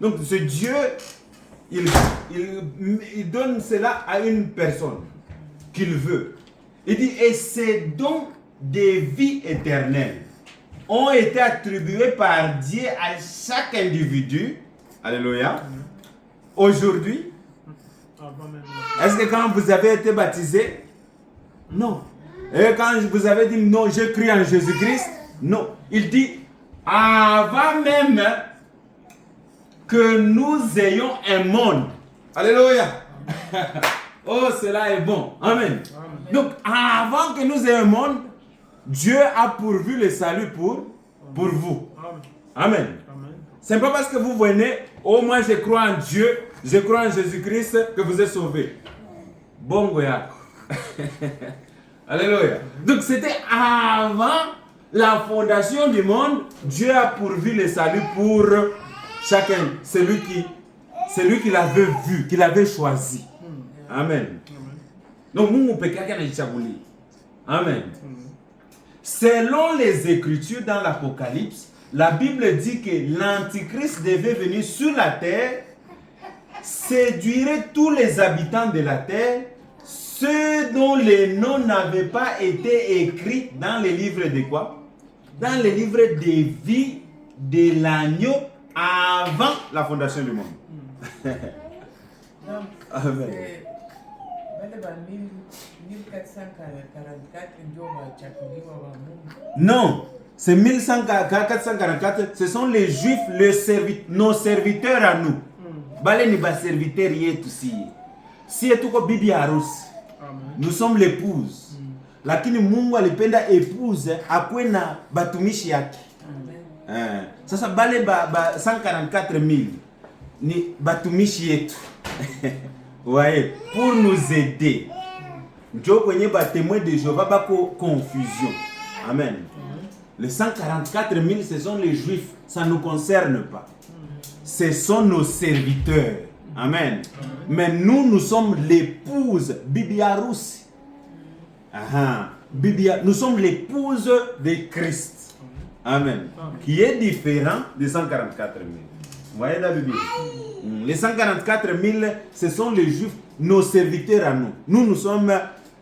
Donc, ce Dieu, il donne cela à une personne qu'il veut. Il dit, et ces dons de vie éternelle ont été attribués par Dieu à chaque individu. Alléluia. Aujourd'hui, est-ce que quand vous avez été baptisé? Non. Et quand vous avez dit non, je crie en Jésus-Christ? Non. Il dit, avant même que nous ayons un monde. Alléluia. Oh, cela est bon. Amen. Donc, avant que nous ayons un monde, Dieu a pourvu le salut pour vous. Amen. Ce n'est pas parce que vous venez, oh moi je crois en Dieu, je crois en Jésus-Christ que vous êtes sauvés. Bon goyak. Alléluia. Donc c'était avant la fondation du monde, Dieu a pourvu le salut pour chacun, celui c'est lui qui l'avait vu, qui l'avait choisi. Amen. Donc, nous, on peut Amen. Selon les Écritures dans l'Apocalypse, la Bible dit que l'Antichrist devait venir sur la terre, séduire tous les habitants de la terre, ceux dont les noms n'avaient pas été écrits dans les livres de quoi? Dans les livres de vie de l'agneau avant la fondation du monde. Amen. Non, c'est 1444, ce sont les Juifs, nos serviteurs à nous. Serviteurs aussi. Si et tout comme Bibi Arus, nous sommes l'épouse. Lakini Mungu alipenda épouse akwena batumishi yake. Sasa bale 144,000 ni batumishi yetu. Ouais, pour nous aider. Ndio kwenye ba témoins de Jéhovah ba confusion. Amen. Les 144,000 ce sont les Juifs, ça ne nous concerne pas. Ce sont nos serviteurs. Amen. Mais nous sommes l'épouse Bibi Arus. Nous sommes l'épouse de Christ. Amen. Qui est différent des 144,000. Vous voyez la Bible? Les 144,000, ce sont les Juifs, nos serviteurs à nous. Nous sommes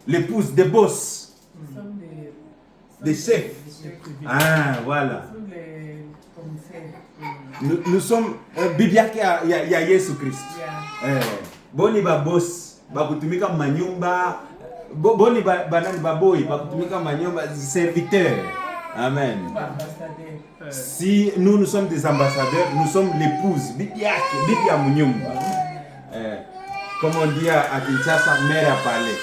l'épouse des boss. Nous sommes des chefs. Voilà. Nous sommes Bibia qui a Jésus Christ. Boni ba boss, ba kutumika manyumba. Boni banani baboy, ba kutumika manyumba, serviteurs. Amen. Si nous sommes des ambassadeurs, nous sommes l'épouse, Bibia Munyumba. Comme on dit à Kinshasa, mère a parlé.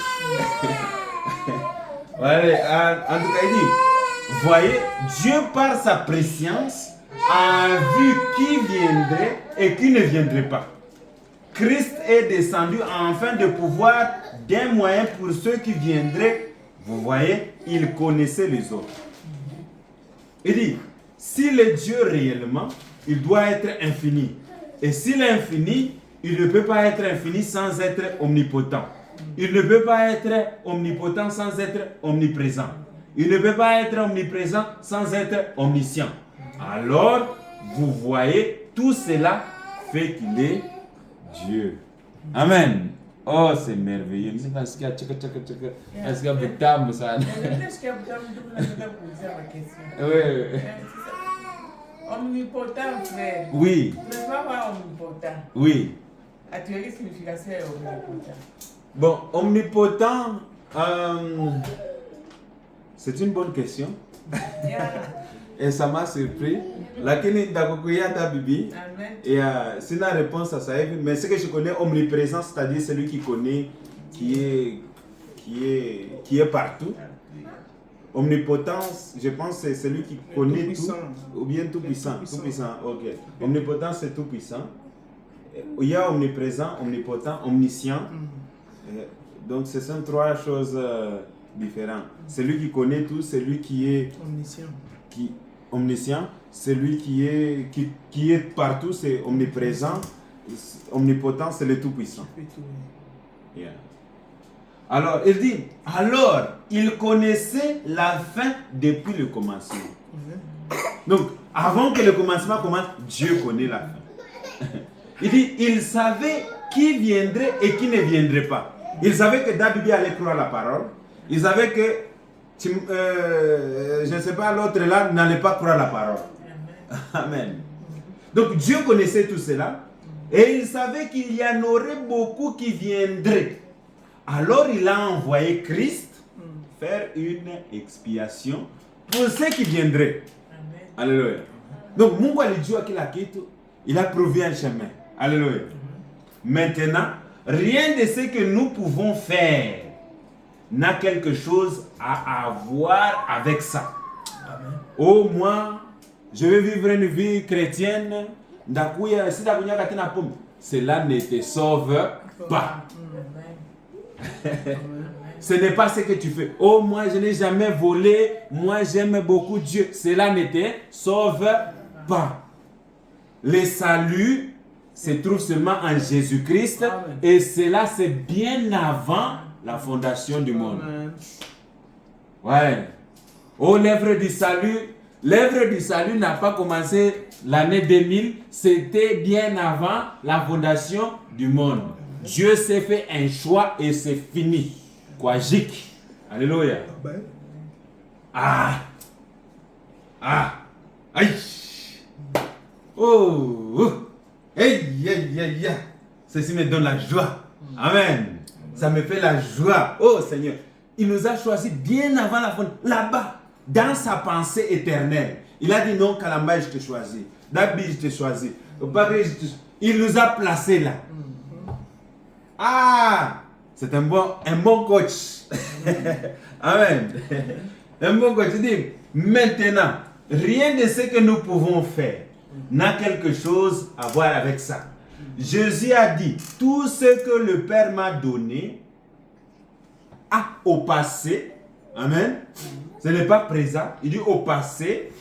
Voilà, en tout cas, il dit, voyez, Dieu par sa préscience a vu qui viendrait et qui ne viendrait pas. Christ est descendu afin de pouvoir d'un moyen pour ceux qui viendraient. Vous voyez, il connaissait les autres. Il dit, s'il est Dieu réellement, il doit être infini. Et s'il est infini, il ne peut pas être infini sans être omnipotent. Il ne peut pas être omnipotent sans être omniprésent. Il ne peut pas être omniprésent sans être omniscient. Alors, vous voyez, tout cela fait qu'il est Dieu. Amen. Oh, c'est merveilleux. Est-ce qu'il y a oui. Omnipotent, frère. Oui. Tu ne vas pas omnipotent. Oui. As-tu quelle signification est omnipotent? Bon, omnipotent, c'est une bonne question. Et ça m'a surpris. Lakini dakokuya da bibi. Et c'est la réponse à ça. Mais ce que je connais, omniprésent, c'est-à-dire celui qui connaît, qui est partout. Omnipotence, je pense c'est celui qui connaît tout, ou bien tout puissant. Tout puissant, ok. Omnipotence, c'est tout puissant. Il y a omniprésent, omnipotent, omniscient. Donc ce sont trois choses différentes. Celui qui connaît tout, celui qui est omniscient, celui qui est partout, c'est omniprésent. Omnipotent, c'est le tout puissant. Yeah. Alors, il dit, alors, il connaissait la fin depuis le commencement. Donc, avant que le commencement commence, Dieu connaît la fin. Il dit, il savait qui viendrait et qui ne viendrait pas. Il savait que David allait croire la parole. Il savait que, je ne sais pas, l'autre là n'allait pas croire la parole. Amen. Donc, Dieu connaissait tout cela. Et il savait qu'il y en aurait beaucoup qui viendraient. Alors il a envoyé Christ faire une expiation pour ceux qui viendraient. Alléluia. Donc, Mungu alijua kila kitu, il a prouvé un chemin. Alléluia. Maintenant, rien de ce que nous pouvons faire n'a quelque chose à avoir avec ça. Au moins, je vais vivre une vie chrétienne. Cela ne te sauve pas. Ce n'est pas ce que tu fais. Oh, moi je n'ai jamais volé. Moi j'aime beaucoup Dieu. Cela ne te sauve pas. Le salut se trouve seulement en Jésus-Christ. Amen. Et cela, c'est bien avant la fondation du monde. Amen. Ouais. Oh, l'œuvre du salut n'a pas commencé l'année 2000. C'était bien avant la fondation du monde. Dieu s'est fait un choix et c'est fini. Quagique. Alléluia. Amen. Ah. Ah. Aïe. Oh. Aïe, aïe, aïe. Ceci me donne la joie. Amen. Ça me fait la joie. Oh Seigneur. Il nous a choisi bien avant la fondation. Là-bas, dans sa pensée éternelle. Il a dit non, Kalamba, je te choisis. Dabi, je te choisis. Il nous a placés là. Ah. C'est un bon coach. Amen. Un bon coach. Il dit, maintenant, rien de ce que nous pouvons faire n'a quelque chose à voir avec ça. Jésus a dit, tout ce que le Père m'a donné, au passé, amen, ce n'est pas présent, il dit au passé,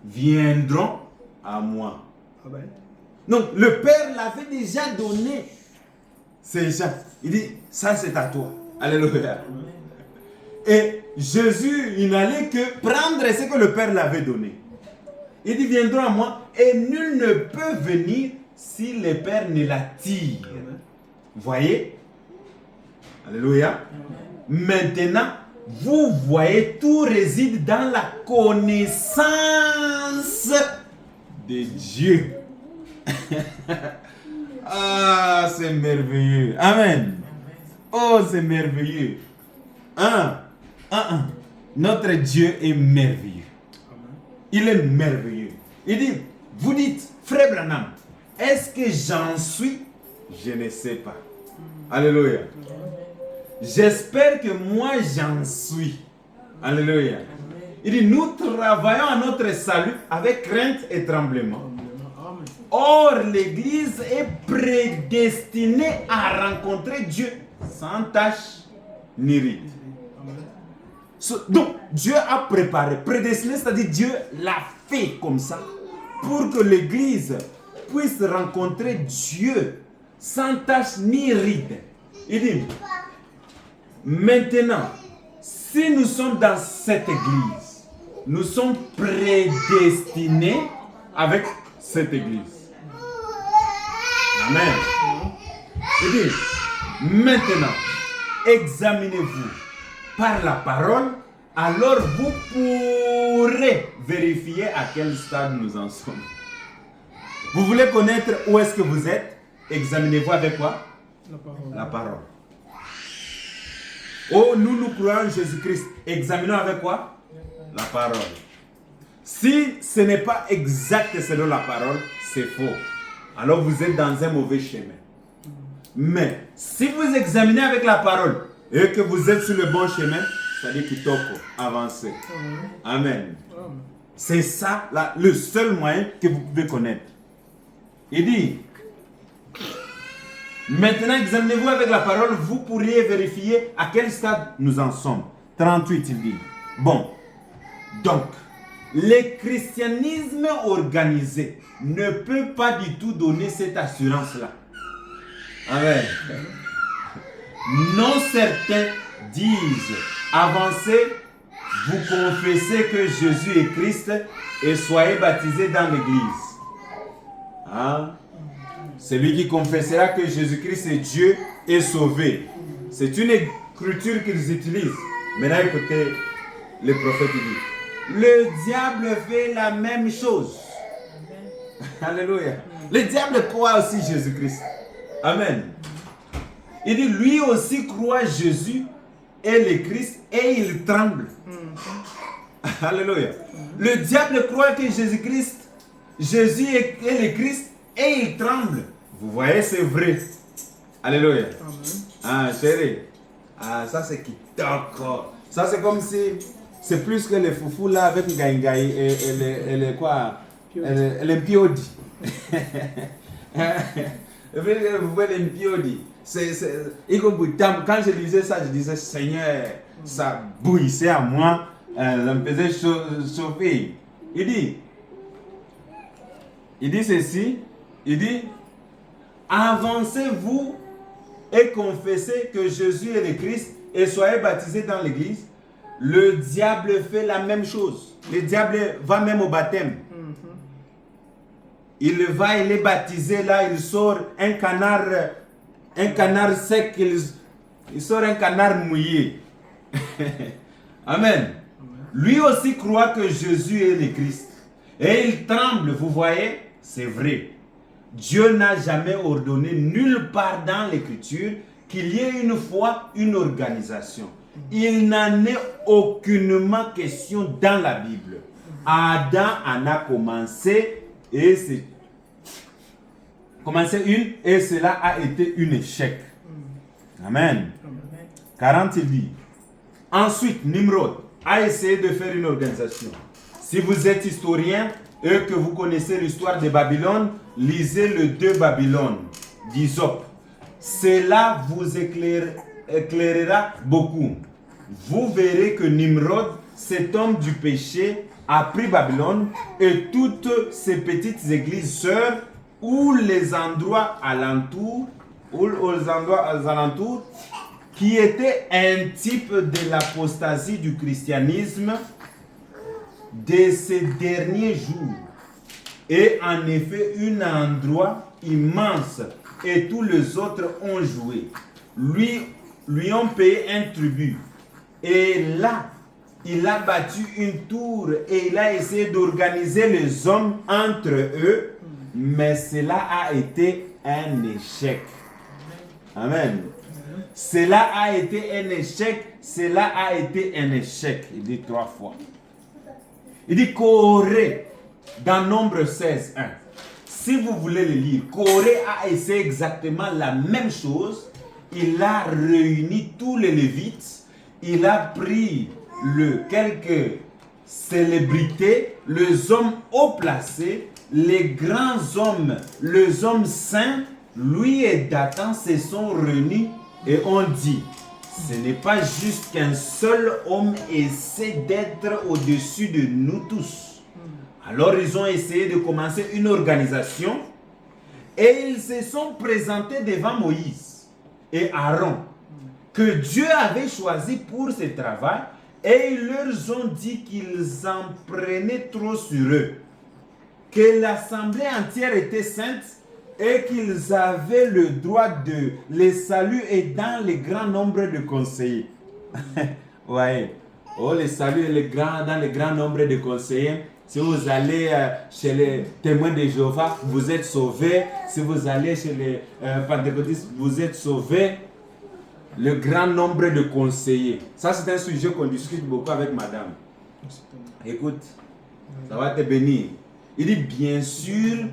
viendront à moi. Amen. Donc, le Père l'avait déjà donné. C'est ça. Il dit, ça c'est à toi. Alléluia. Et Jésus, il n'allait que prendre ce que le Père l'avait donné. Il dit, viendront à moi et nul ne peut venir si le Père ne l'attire. Vous voyez? Alléluia. Maintenant, vous voyez, tout réside dans la connaissance de Dieu. Ah, c'est merveilleux. Amen. Oh, c'est merveilleux. Notre Dieu est merveilleux. Il est merveilleux. Il dit, vous dites, frère Branham, est-ce que j'en suis? Je ne sais pas. Alléluia. J'espère que moi j'en suis. Alléluia. Il dit, nous travaillons à notre salut avec crainte et tremblement. Or, l'Église est prédestinée à rencontrer Dieu sans tache ni ride. Donc, Dieu a préparé, prédestiné, c'est-à-dire Dieu l'a fait comme ça pour que l'Église puisse rencontrer Dieu sans tache ni ride. Il dit, maintenant, si nous sommes dans cette Église, nous sommes prédestinés avec cette Église. Amen. Il dit, maintenant, examinez-vous par la parole, alors vous pourrez vérifier à quel stade nous en sommes. Vous voulez connaître où est-ce que vous êtes? Examinez-vous avec quoi? La parole. La parole. Oh, nous croyons en Jésus-Christ. Examinons avec quoi? La parole. Si ce n'est pas exact selon la parole, c'est faux. Alors vous êtes dans un mauvais chemin. Mais si vous examinez avec la parole et que vous êtes sur le bon chemin, c'est-à-dire qu'il faut avancer. Amen. C'est ça le seul moyen que vous pouvez connaître. Il dit, maintenant examinez-vous avec la parole, vous pourriez vérifier à quel stade nous en sommes. 38, il dit. Bon, donc, le christianisme organisé ne peut pas du tout donner cette assurance-là. Amen. Non, certains disent, avancez, vous confessez que Jésus est Christ et soyez baptisés dans l'église. Hein? Celui qui confessera que Jésus-Christ est Dieu est sauvé. C'est une écriture qu'ils utilisent. Maintenant, écoutez, le prophète dit, le diable fait la même chose. Alléluia. Le diable croit aussi Jésus-Christ. Amen. Il dit, lui aussi croit Jésus et le Christ et il tremble. Alléluia. Le diable croit que Jésus-Christ, Jésus est le Christ et il tremble. Vous voyez, c'est vrai. Alléluia. Ah, chérie. Ah, ça c'est qui d'accord. Ça c'est comme si, c'est plus que les foufous là avec Ngaïngaï et les quoi, les piodi. Vous voyez les piodi. Quand je disais ça, je disais, Seigneur, ça bouillissait à moi, ça me faisait chauffer. Il dit ceci, il dit, avancez-vous et confessez que Jésus est le Christ et soyez baptisés dans l'église. Le diable fait la même chose. Le diable va même au baptême. Il va, il est baptisé là, il sort un canard sec, il sort un canard mouillé. Amen. Lui aussi croit que Jésus est le Christ. Et il tremble, vous voyez, c'est vrai. Dieu n'a jamais ordonné nulle part dans l'Écriture qu'il y ait une fois une organisation. Il n'en est aucunement question dans la Bible. Adam en a commencé et cela a été un échec. Amen. 40, il dit. Ensuite, Nimrod a essayé de faire une organisation. Si vous êtes historien et que vous connaissez l'histoire de Babylone, lisez le 2 Babylone d'Isope. Cela vous éclairera beaucoup. Vous verrez que Nimrod, cet homme du péché, a pris Babylone et toutes ces petites églises sœurs ou les endroits alentours, qui étaient un type de l'apostasie du christianisme de ces derniers jours. Et en effet, un endroit immense et tous les autres ont joué. Lui ont payé un tribut. Et là, il a battu une tour et il a essayé d'organiser les hommes entre eux, mais cela a été un échec. Amen. Cela a été un échec, cela a été un échec. Il dit 3 fois. Il dit Corée, dans Nombre 16, 1. Si vous voulez le lire, Corée a essayé exactement la même chose. Il a réuni tous les Lévites. Il a pris quelques célébrités, les hommes haut placés, les grands hommes, les hommes saints. Lui et Dathan se sont réunis et ont dit, ce n'est pas juste qu'un seul homme essaie d'être au-dessus de nous tous. Alors ils ont essayé de commencer une organisation et ils se sont présentés devant Moïse et Aaron que Dieu avait choisi pour ce travail et ils leur ont dit qu'ils en prenaient trop sur eux, que l'assemblée entière était sainte et qu'ils avaient le droit de les saluer dans le grand nombre de conseillers. Ouais. Oh, les saluer dans le grand nombre de conseillers. Si vous allez chez les témoins de Jéhovah, vous êtes sauvés. Si vous allez chez les pentecôtistes, vous êtes sauvés. Le grand nombre de conseillers. Ça, c'est un sujet qu'on discute beaucoup avec madame. Écoute, ça va te bénir. Il dit bien sûr,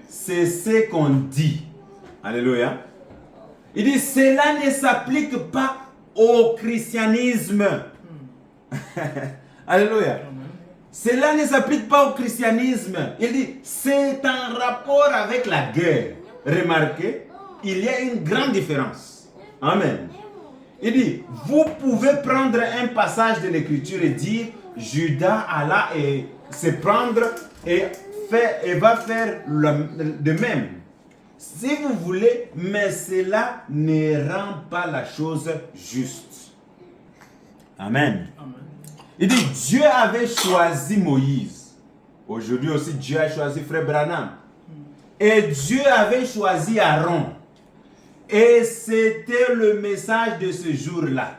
c'est ce qu'on dit. Alléluia. Il dit, cela ne s'applique pas au christianisme. Alléluia. Cela ne s'applique pas au christianisme. Il dit, c'est en rapport avec la guerre. Remarquez, il y a une grande différence. Amen. Il dit, vous pouvez prendre un passage de l'écriture et dire, Judas alla et se prendre et va faire de même. Si vous voulez, mais cela ne rend pas la chose juste. Amen. Amen. Il dit, Dieu avait choisi Moïse. Aujourd'hui aussi, Dieu a choisi Frère Branham. Et Dieu avait choisi Aaron. Et c'était le message de ce jour-là.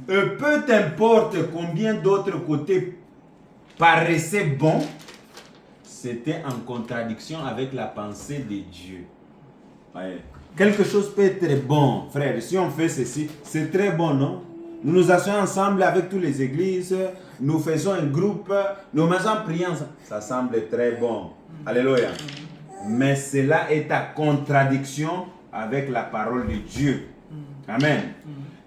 Peu importe combien d'autres côtés paraissaient bons, c'était en contradiction avec la pensée de Dieu. Ouais. Quelque chose peut être bon, frère. Si on fait ceci, c'est très bon, non? Nous nous asseyons ensemble avec toutes les églises, nous faisons un groupe, nous faisons prier ensemble. Ça semble très bon. Alléluia. Mais cela est à contradiction avec la parole de Dieu. Amen.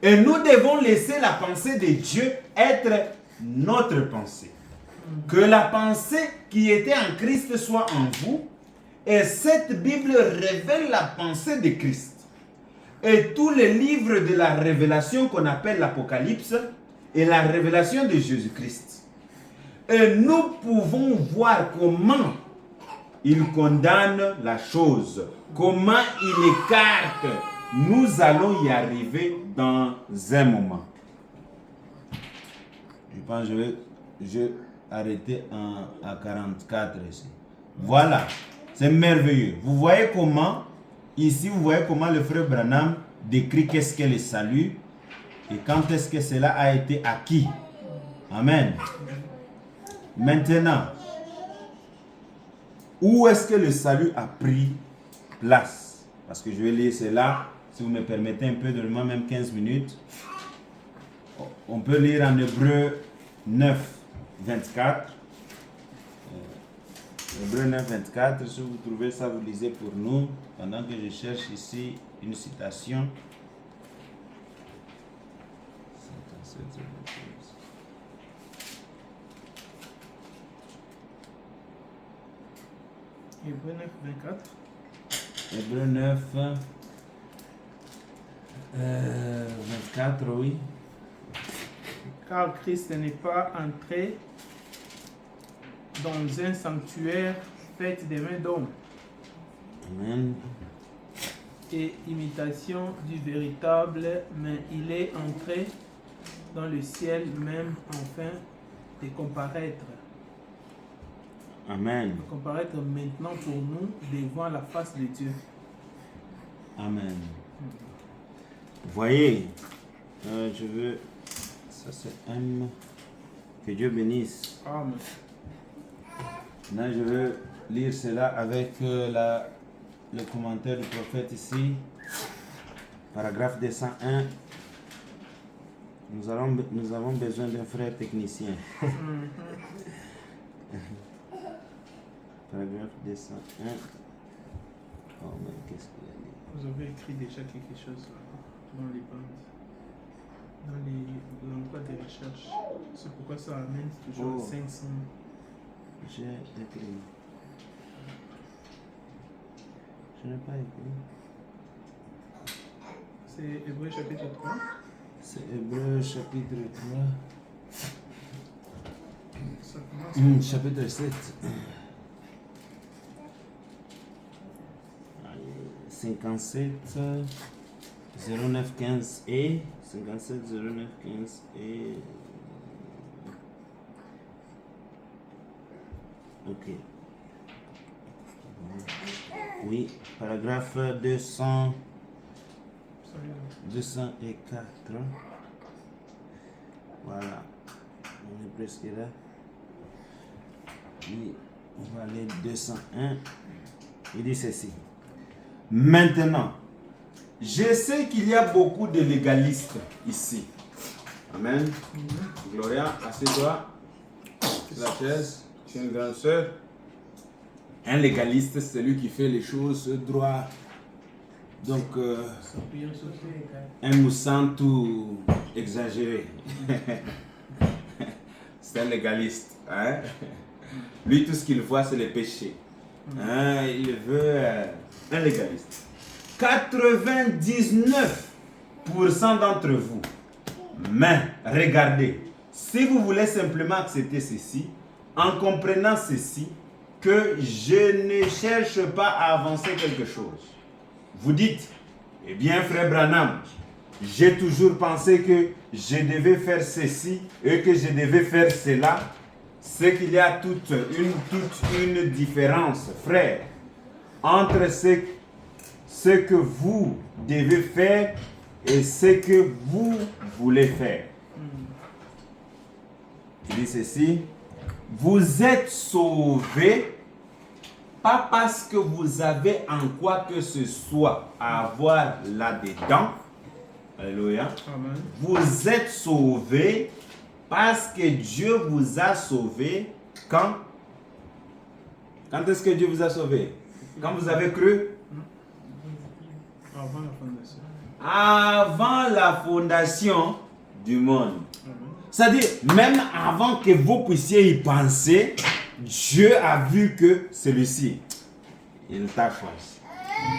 Et nous devons laisser la pensée de Dieu être notre pensée. Que la pensée qui était en Christ soit en vous. Et cette Bible révèle la pensée de Christ. Et tous les livres de la révélation qu'on appelle l'Apocalypse est la révélation de Jésus-Christ. Et nous pouvons voir comment il condamne la chose. Comment il écarte? Nous allons y arriver dans un moment. Je pense que je vais arrêter à 44 ici. Voilà, c'est merveilleux. Vous voyez comment, ici, vous voyez comment le frère Branham décrit qu'est-ce qu'est le salut et quand est-ce que cela a été acquis. Amen. Maintenant, où est-ce que le salut a pris place? Parce que je vais lire cela, si vous me permettez un peu de même 15 minutes. On peut lire en Hébreu 9, 24. Hébreu 9, 24. Si vous trouvez ça, vous lisez pour nous. Pendant que je cherche ici une citation. Hébreu 9, 24. Hébreu 9, 24, oui. Car Christ n'est pas entré dans un sanctuaire fait des mains d'hommes. Amen. Et imitation du véritable, mais il est entré dans le ciel même afin de comparaître. Amen. De comparaître maintenant pour nous devant la face de Dieu. Amen. Vous voyez, je veux... Ça c'est M. Que Dieu bénisse. Amen. Maintenant, je veux lire cela avec le commentaire du prophète ici. Paragraphe 201. Nous avons besoin d'un frère technicien. Paragraphe 201. Oh, mais qu'est-ce qu'il a dit? Vous avez écrit déjà quelque chose là, dans les bandes, dans l'endroit de recherche. C'est pourquoi ça amène toujours 500. J'ai écrit. Je n'ai pas écrit. C'est Hébreu chapitre 3. C'est Hébreu chapitre 3. Ça commence Chapitre 7. 57 09 15 et 57 09 15 et ok. Oui, paragraphe 204. Voilà, on est presque là. Oui, on va aller 201. Il dit ceci. Maintenant, je sais qu'il y a beaucoup de légalistes ici. Amen. Gloria, assieds-toi sur la chaise. Tu es une grande sœur. Un légaliste, c'est celui qui fait les choses droit. Donc, un moussant tout exagéré. C'est un légaliste. Hein? Lui, tout ce qu'il voit, c'est les péchés. Hein? Il veut un légaliste. 99% d'entre vous. Mais regardez, si vous voulez simplement accepter ceci, en comprenant ceci, que je ne cherche pas à avancer quelque chose. Vous dites, eh bien frère Branham, j'ai toujours pensé que je devais faire ceci et que je devais faire cela. C'est qu'il y a toute une différence, frère, entre ce que vous devez faire et ce que vous voulez faire. Il dit ceci, vous êtes sauvés pas parce que vous avez en quoi que ce soit à avoir là-dedans. Alléluia. Amen. Vous êtes sauvés parce que Dieu vous a sauvés quand? Quand est-ce que Dieu vous a sauvés? Quand vous avez cru? Avant la fondation. Avant la fondation du monde. Amen. C'est-à-dire, même avant que vous puissiez y penser, Dieu a vu que celui-ci, il t'a choisi.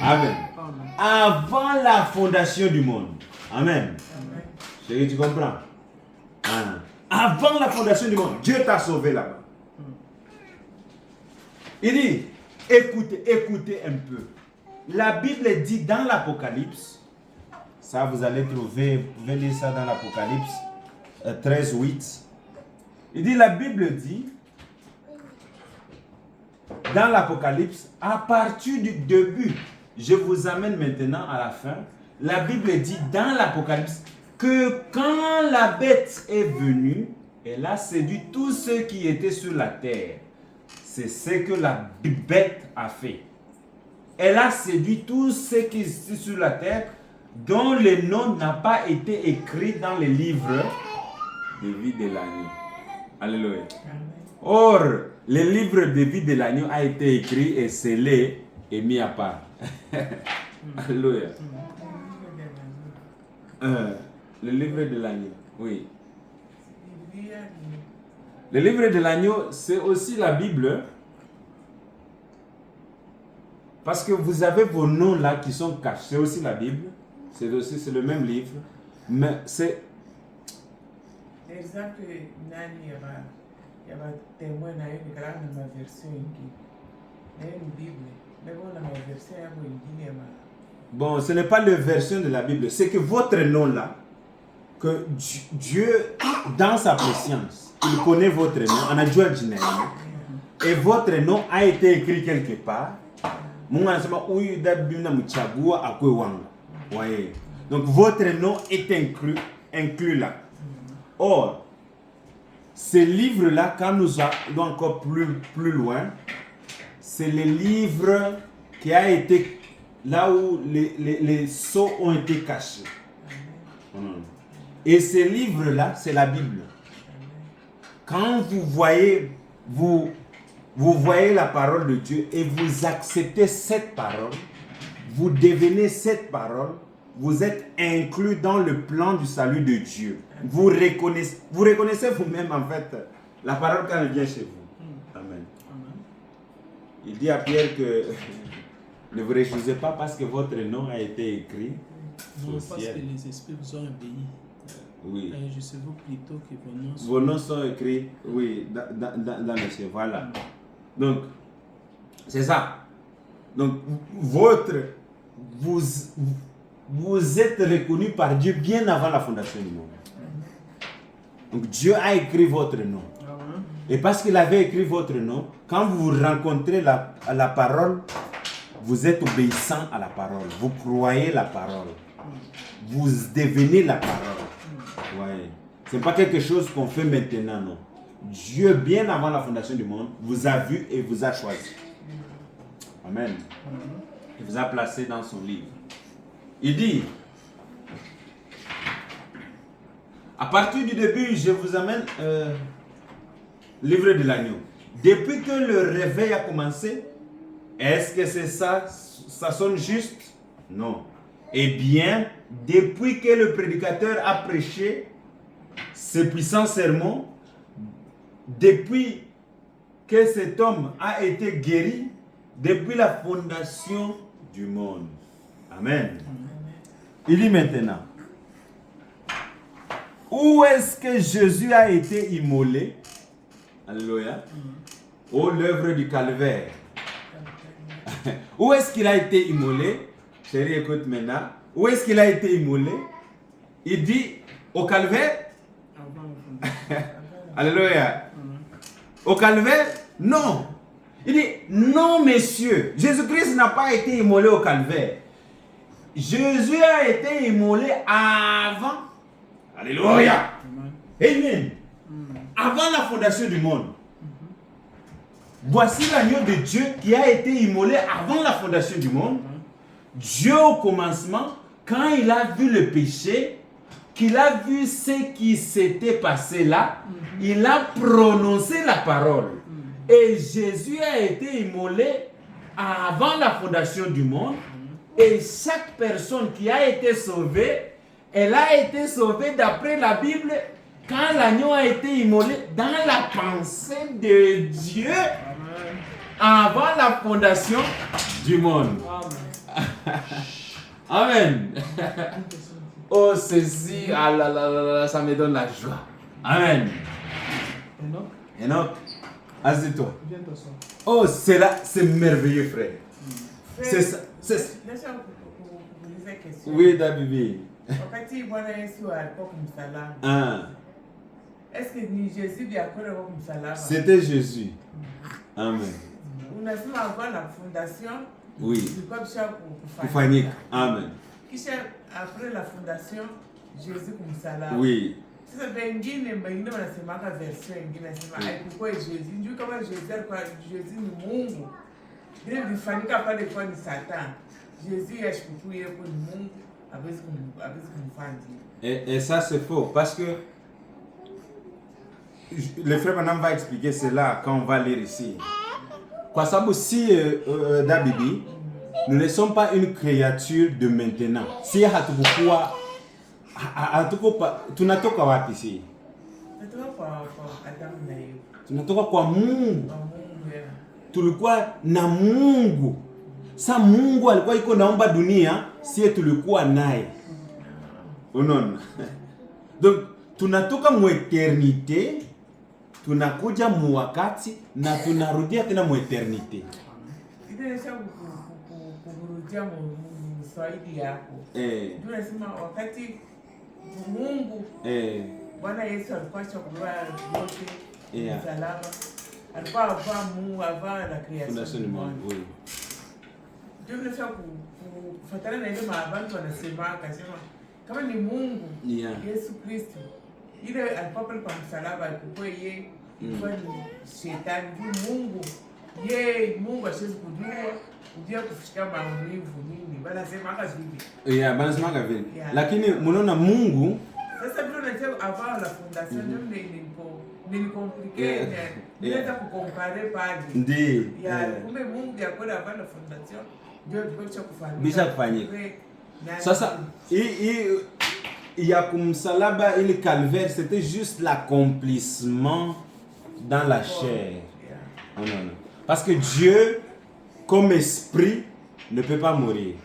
Amen. Amen. Avant la fondation du monde. Amen. Amen. Chérie, tu comprends? Ah. Avant la fondation du monde, Dieu t'a sauvé là-bas. Il dit, Écoutez un peu. La Bible dit dans l'Apocalypse, ça vous allez trouver, vous pouvez lire ça dans l'Apocalypse 13, 8. Il dit, la Bible dit, dans l'Apocalypse, à partir du début, je vous amène maintenant à la fin, la Bible dit dans l'Apocalypse que quand la bête est venue, elle a séduit tous ceux qui étaient sur la terre. C'est ce que la bête a fait. Elle a séduit tous ceux qui étaient sur la terre dont le nom n'a pas été écrit dans les livres de vie de l'agneau. Alléluia. Or, le livre de vie de l'agneau a été écrit et scellé et mis à part. Alléluia. Le livre de l'agneau, oui. Le livre de l'agneau, c'est aussi la Bible. Parce que vous avez vos noms là qui sont cachés. C'est aussi la Bible. C'est le même livre. Mais c'est... Exemple, il y a témoin dans une grande version dans une Bible. Mais bon, la version est bon, ce n'est pas la version de la Bible. C'est que votre nom là, que Dieu, dans sa préscience, il connaît votre nom. On a joué et votre nom a été écrit quelque part. Donc votre nom est inclus là. Or, ce livre-là, quand nous allons encore plus loin, c'est le livre qui a été là où les sceaux ont été cachés. Et ce livre-là, c'est la Bible. Quand vous voyez la parole de Dieu et vous acceptez cette parole, vous devenez cette parole, vous êtes inclus dans le plan du salut de Dieu. Vous reconnaissez vous-même en fait la parole quand elle vient chez vous. Amen. Il dit à Pierre que ne vous réjouissez pas parce que votre nom a été écrit non, au parce ciel. Que les esprits vous ont obéi. Oui. Réjouissez-vous plutôt que vos noms sont écrits, oui, dans le ciel. Voilà. Donc, c'est ça. Donc, vous êtes reconnu par Dieu bien avant la fondation du monde. Donc, Dieu a écrit votre nom. Et parce qu'il avait écrit votre nom, quand vous rencontrez la parole, vous êtes obéissant à la parole. Vous croyez la parole. Vous devenez la parole. Ouais. Ce n'est pas quelque chose qu'on fait maintenant, non. Dieu, bien avant la fondation du monde, vous a vu et vous a choisi. Amen. Il vous a placé dans son livre. Il dit, à partir du début, je vous amène livre de l'agneau. Depuis que le réveil a commencé, est-ce que c'est ça sonne juste? Non. Eh bien, depuis que le prédicateur a prêché ce puissant sermon, depuis que cet homme a été guéri, depuis la fondation du monde. Amen. Il dit maintenant, où est-ce que Jésus a été immolé? Alléluia. Au l'œuvre du calvaire. Où est-ce qu'il a été immolé? Chérie, écoute maintenant. Où est-ce qu'il a été immolé? Il dit au calvaire. Alléluia. Au calvaire? Non. Il dit non, messieurs. Jésus-Christ n'a pas été immolé au calvaire. Jésus a été immolé avant. Alléluia. Amen. Avant la fondation du monde. Voici l'agneau de Dieu qui a été immolé avant la fondation du monde. Dieu au commencement, quand il a vu le péché, qu'il a vu ce qui s'était passé là, il a prononcé la parole. Et Jésus a été immolé avant la fondation du monde. Et chaque personne qui a été sauvée, elle a été sauvée d'après la Bible quand l'agneau a été immolé dans la pensée de Dieu avant la fondation du monde. Amen. Oh, ceci, ah là là là là, ça me donne la joie. Amen. Enoch. Assieds-toi. Viens t'asseoir. Oh, c'est là, c'est merveilleux, frère. C'est ça. Laisse-moi kuuliza question. Oui, Dabibi. Wakati Bwana Yesu alikuwa kumsalaba. Ah, Est-ce que ni Jésus ndiye akwenda kwa kumsalaba? c'était Jésus. Amen. Unasema avant la fondation, Oui. ilikuwa bisha Kufanyika. Amen. Kisha après la fondation, Jésus kumsalaba. Oui. Sasa wengine wanasemaka version nyingine nasema haikuwa Jésus. Njoo kama Jésus alikuwa Jésus ni Mungu. Vile vilifanyika pale kwa ni Satan. Jésus yashukuru yeye kwa ni Mungu, hawezi kumfanya. Et ça c'est faux parce que le frère Branham va expliquer cela quand on va lire ici. Kwa sababu si Dabibi, nous ne sommes pas une créature de maintenant. Si hatukuwa tunatoka wapi si? Tunatoka kwa Adamu na Eva. Tunatoka kwa Mungu. Kwa Mungu ya. Tulikuwa na Mungu. Sa Mungu alikuwa iko naomba dunia, sie tulikuwa naye. Unaona? Donc tunatoka mu eternite, tunakuja mu wakati na tunarudia tena mu eternite. Inaonyesha kurudia mu Swahili yako. Tunasema wakati Mungu Bwana Yesu alikuwa chakula yote msalaba. Alikuwa avant Mungu, avant la création du monde. Oui. Ndio tunasema kufuatana na ile mabantu wanasema akasema kama ni Mungu Yesu Kristo ile alikuwa pale kwa msalaba alikuwa yeye ilikuwa ni shetani juu Mungu asiwezi kujua kufikia maumivu nini wanasema aka hivi wanasema vile lakini mnaona Mungu sasa vile unasema avant la fondation ndio ni compliqué naweza kucompare pale ndio kumbe Mungu yakwenda avant la fondation ndio tulikuwa kufanyika sasa il y a comme salaba et le calvaire, c'était juste l'accomplissement dans la chair. Non. Parce que Dieu, comme esprit, ne peut pas mourir.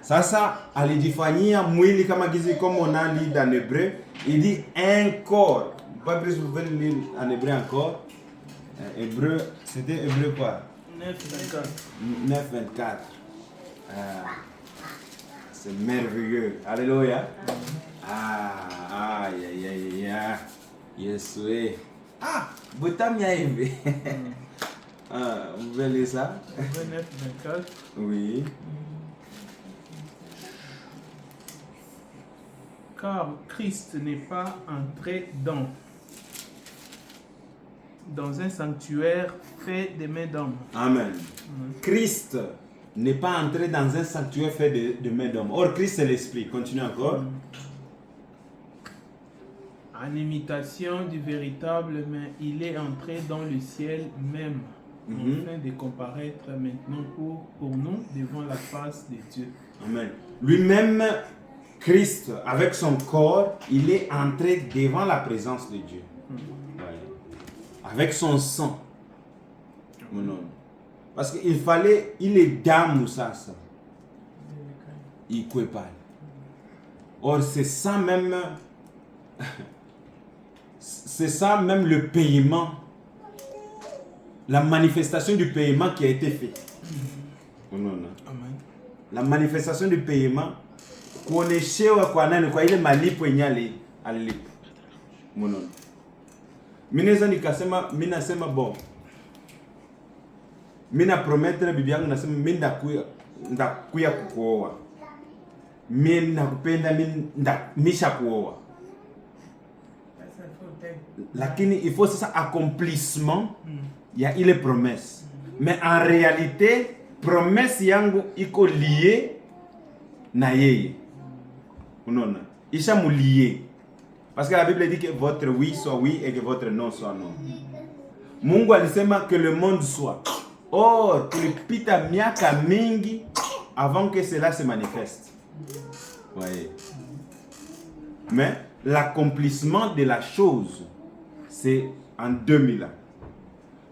Sasa alijifanyia mwili kama gizi comme on a lu dans l'hébreu, il dit un corps. Pas plus vous pouvez lire en hébreu encore. Hébreu, c'était hébreu quoi? 9:24. C'est merveilleux. Alléluia. Aïe. Yesoué. Botam yaïve. Vous pouvez lire ça? 9:24. Oui. Car Christ n'est pas entré dans un sanctuaire fait des mains d'hommes. Amen. Christ n'est pas entré dans un sanctuaire fait de mains d'hommes. Or, Christ c'est l'Esprit. Continue encore. En imitation du véritable, mais il est entré dans le ciel même, afin de comparaître maintenant pour nous devant la face de Dieu. Amen. Lui-même, Christ, avec son corps, il est entré devant la présence de Dieu. Avec son sang. Parce qu'il fallait, il est dans ça. Il ne peut pas. Or, c'est ça même le paiement, la manifestation du paiement qui a été fait. Amen. La manifestation du paiement, kuoneshewa kwa nani, kwa ile malipo yenye alilipa. Unaona? Minaweza nikasema, mimi nasema bon. Mimi na promettre bibi yangu nasema mimi ndakuya kukuoa. Mimi nakupenda, mimi nishakuoa. Lakini il faut ça accomplissement, il y a ile promesse. Mais en réalité, promesse yangu iko lié na yeye. Unaona? Isha mulié. Parce que la Bible dit que votre oui soit oui et que votre non soit non. Mungu alisema que le monde soit. Or, tulipita miaka mingi avant que cela se manifeste. Voyez. Mais l'accomplissement de la chose, c'est en 2000 ans.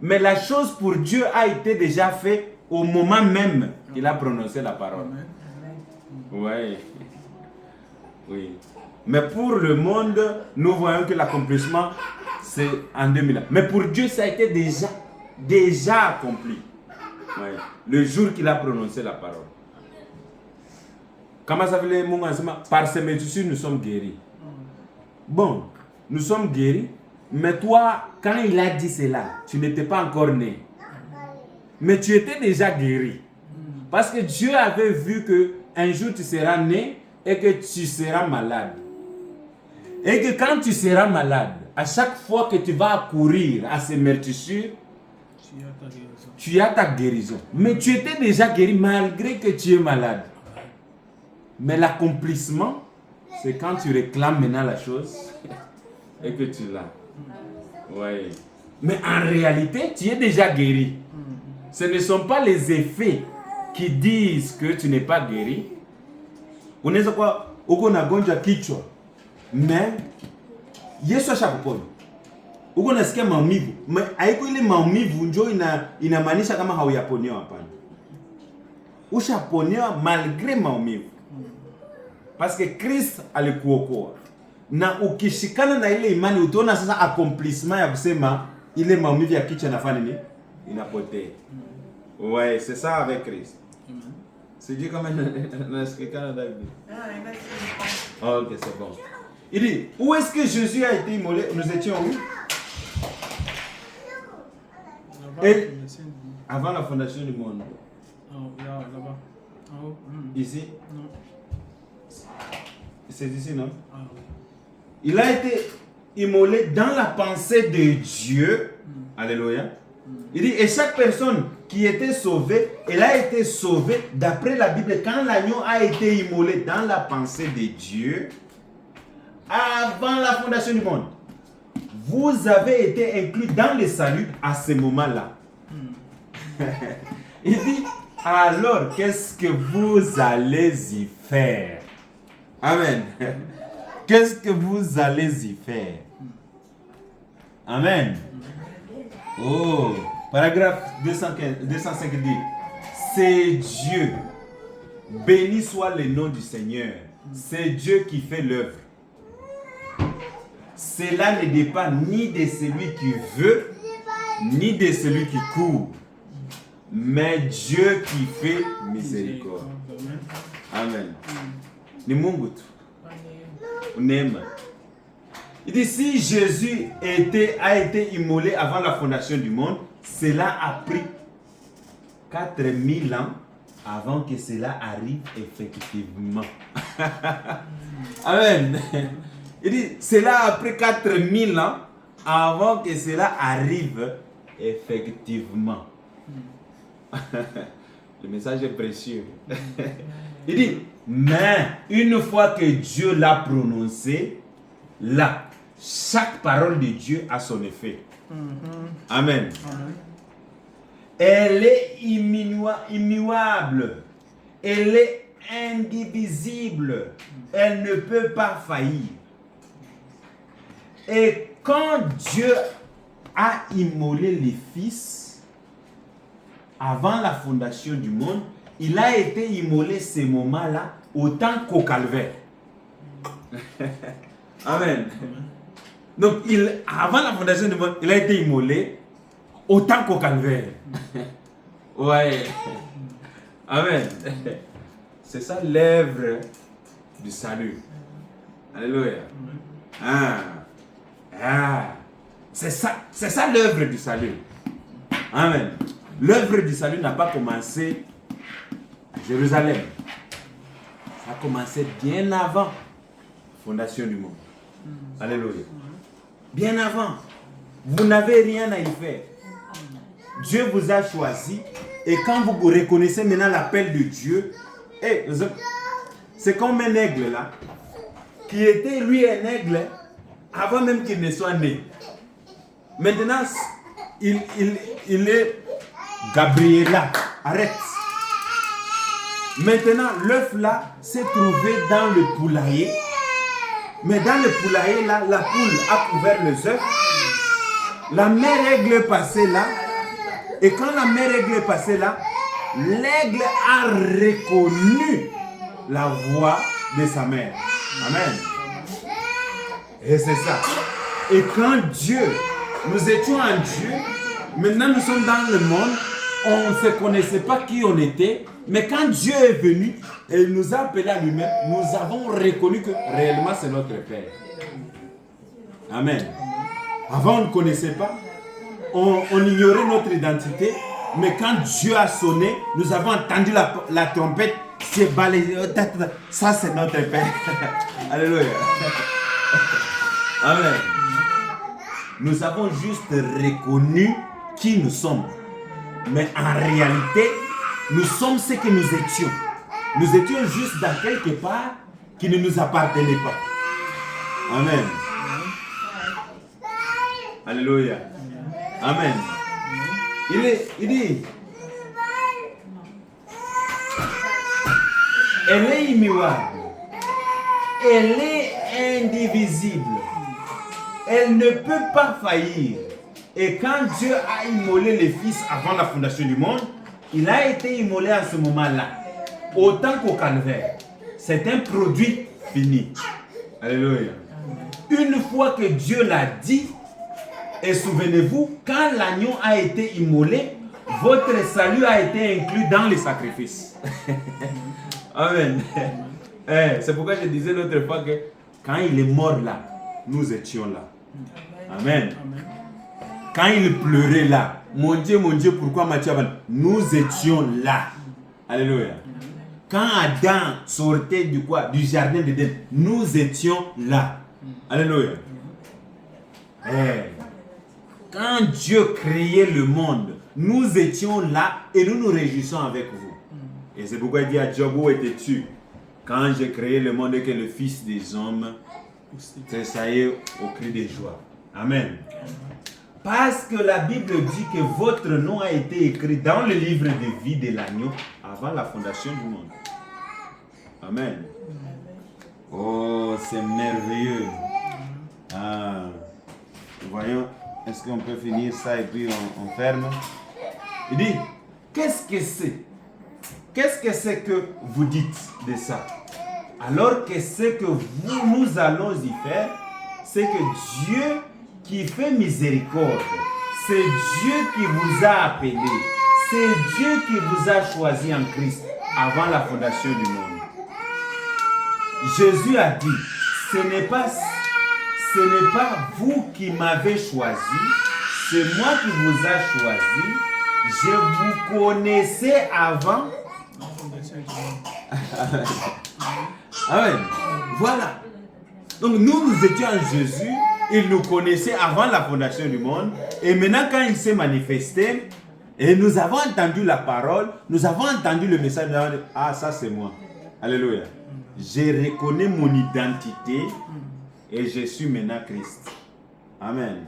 Mais la chose pour Dieu a été déjà faite au moment même qu'il a prononcé la parole. Oui. Oui. Mais pour le monde, nous voyons que l'accomplissement, c'est en 2000 ans. Mais pour Dieu, ça a été déjà accompli. Ouais. Le jour qu'il a prononcé la parole. Comment ça veut dire? Par ces médecines, nous sommes guéris. Bon, nous sommes guéris, mais toi, quand il a dit cela, tu n'étais pas encore né. Mais tu étais déjà guéri. Parce que Dieu avait vu que un jour tu seras né et que tu seras malade. Et que quand tu seras malade, à chaque fois que tu vas accourir à ces meurtrissures, tu as ta guérison. Mais tu étais déjà guéri malgré que tu es malade. Mais l'accomplissement, c'est quand tu réclames maintenant la chose et que tu l'as. Ouais. Mais en réalité, tu es déjà guéri. Ce ne sont pas les effets qui disent que tu n'es pas guéri. Unaweza kuwa uko na gonjwa kichwa, mais Yesu ashakupona. Uko nasikia maumivu, haiko ile maumivu ndio inamaanisha kama hauyaponewa, hapana. Ushaponewa malgré maumivu. Parce que Christ alikuokoa. Na ukishikana na ile imani utaona sasa accomplissement ya kusema ile maumivu ya kichwa inafanya nini? Inapotea. Ouais, c'est ça avec Christ. C'est Dieu comme un Canada. Ok, c'est bon. Il dit, où est-ce que Jésus a été immolé? Nous étions où? Et avant la fondation du monde. Là-bas. En haut. Ici? Non. C'est ici, non? Ah, oui. Il a été immolé dans la pensée de Dieu. Alléluia. Il dit, et chaque personne qui était sauvée, elle a été sauvée d'après la Bible quand l'agneau a été immolé dans la pensée de Dieu avant la fondation du monde. Vous avez été inclus dans le salut à ce moment-là. Il dit, alors qu'est-ce que vous allez y faire? Amen. Qu'est-ce que vous allez y faire? Amen. Oh, paragraphe 205 dit, c'est Dieu. Béni soit le nom du Seigneur. C'est Dieu qui fait l'œuvre. Cela ne dépend ni de celui qui veut, ni de celui qui court, mais Dieu qui fait miséricorde. Amen. Ni Mungu tu. Neema. Il dit, si Jésus a été immolé avant la fondation du monde, cela a pris 4000 ans avant que cela arrive effectivement. Amen. Il dit, cela a pris 4000 ans avant que cela arrive effectivement. Le message est précieux. Il dit, mais une fois que Dieu l'a prononcé, là, chaque parole de Dieu a son effet. Amen. Elle est immuable. Elle est indivisible. Elle ne peut pas faillir. Et quand Dieu a immolé les fils avant la fondation du monde, il a été immolé ce moment-là autant qu'au calvaire. Amen. Donc, avant la fondation du monde, il a été immolé autant qu'au calvaire. Ouais. Amen. C'est ça l'œuvre du salut. Alléluia. C'est ça l'œuvre du salut. Amen. L'œuvre du salut n'a pas commencé à Jérusalem. Ça a commencé bien avant la fondation du monde. Alléluia. Bien avant. Vous n'avez rien à y faire. Dieu vous a choisi. Et quand vous reconnaissez maintenant l'appel de Dieu, c'est comme un aigle là, qui était lui un aigle avant même qu'il ne soit né. Maintenant, il est Gabriela. Arrête. Maintenant, l'œuf là s'est trouvé dans le poulailler. Mais dans le poulailler là, la poule a couvert les œufs. La mère aigle est passée là. Et quand la mère aigle est passée là, l'aigle a reconnu la voix de sa mère. Amen. Et c'est ça. Et quand Dieu, nous étions en Dieu, maintenant nous sommes dans le monde, on ne se connaissait pas qui on était, mais quand Dieu est venu et il nous a appelés à lui-même, nous avons reconnu que réellement c'est notre Père. Amen. Avant on ne connaissait pas, on ignorait notre identité, mais quand Dieu a sonné, nous avons entendu la trompette, c'est balayé, ça c'est notre Père. Alléluia. Amen. Nous avons juste reconnu qui nous sommes. Mais en réalité, nous sommes ce que nous étions. Nous étions juste dans quelque part qui ne nous appartenait pas. Amen. Alléluia. Amen. Il dit, elle est immuable. Elle est indivisible. Elle ne peut pas faillir. Et quand Dieu a immolé le Fils avant la fondation du monde, il a été immolé à ce moment-là. Autant qu'au calvaire. C'est un produit fini. Alléluia. Une fois que Dieu l'a dit, et souvenez-vous, quand l'agneau a été immolé, votre salut a été inclus dans les sacrifices. Amen. C'est pourquoi je disais l'autre fois que quand il est mort là, nous étions là. Amen. Quand il pleurait là, mon Dieu, pourquoi m'as-tu abandonné? Nous étions là. Alléluia. Quand Adam sortait du jardin d'Éden, nous étions là. Alléluia. Quand Dieu créait le monde, nous étions là et nous nous réjouissons avec vous. Et c'est pourquoi il dit à Job, où étais-tu quand j'ai créé le monde et que le Fils des hommes tressaillait au cri de joie. Amen. Parce que la Bible dit que votre nom a été écrit dans le livre de vie de l'agneau avant la fondation du monde. Amen. Oh, c'est merveilleux. Ah. Voyons, est-ce qu'on peut finir ça et puis on ferme? Il dit, qu'est-ce que c'est? Qu'est-ce que c'est que vous dites de ça? Alors que ce que nous allons y faire, c'est que Dieu qui fait miséricorde, c'est Dieu qui vous a appelé, c'est Dieu qui vous a choisi en Christ avant la fondation du monde. Jésus a dit, ce n'est pas vous qui m'avez choisi, c'est moi qui vous ai choisi. Je vous connaissais avant. Amen. Voilà. Donc nous étions en Jésus, il nous connaissait avant la fondation du monde. Et maintenant quand il s'est manifesté, et nous avons entendu la parole, nous avons entendu le message, nous avons dit, ah ça c'est moi. Alléluia. Je reconnais mon identité et je suis maintenant Christ. Amen.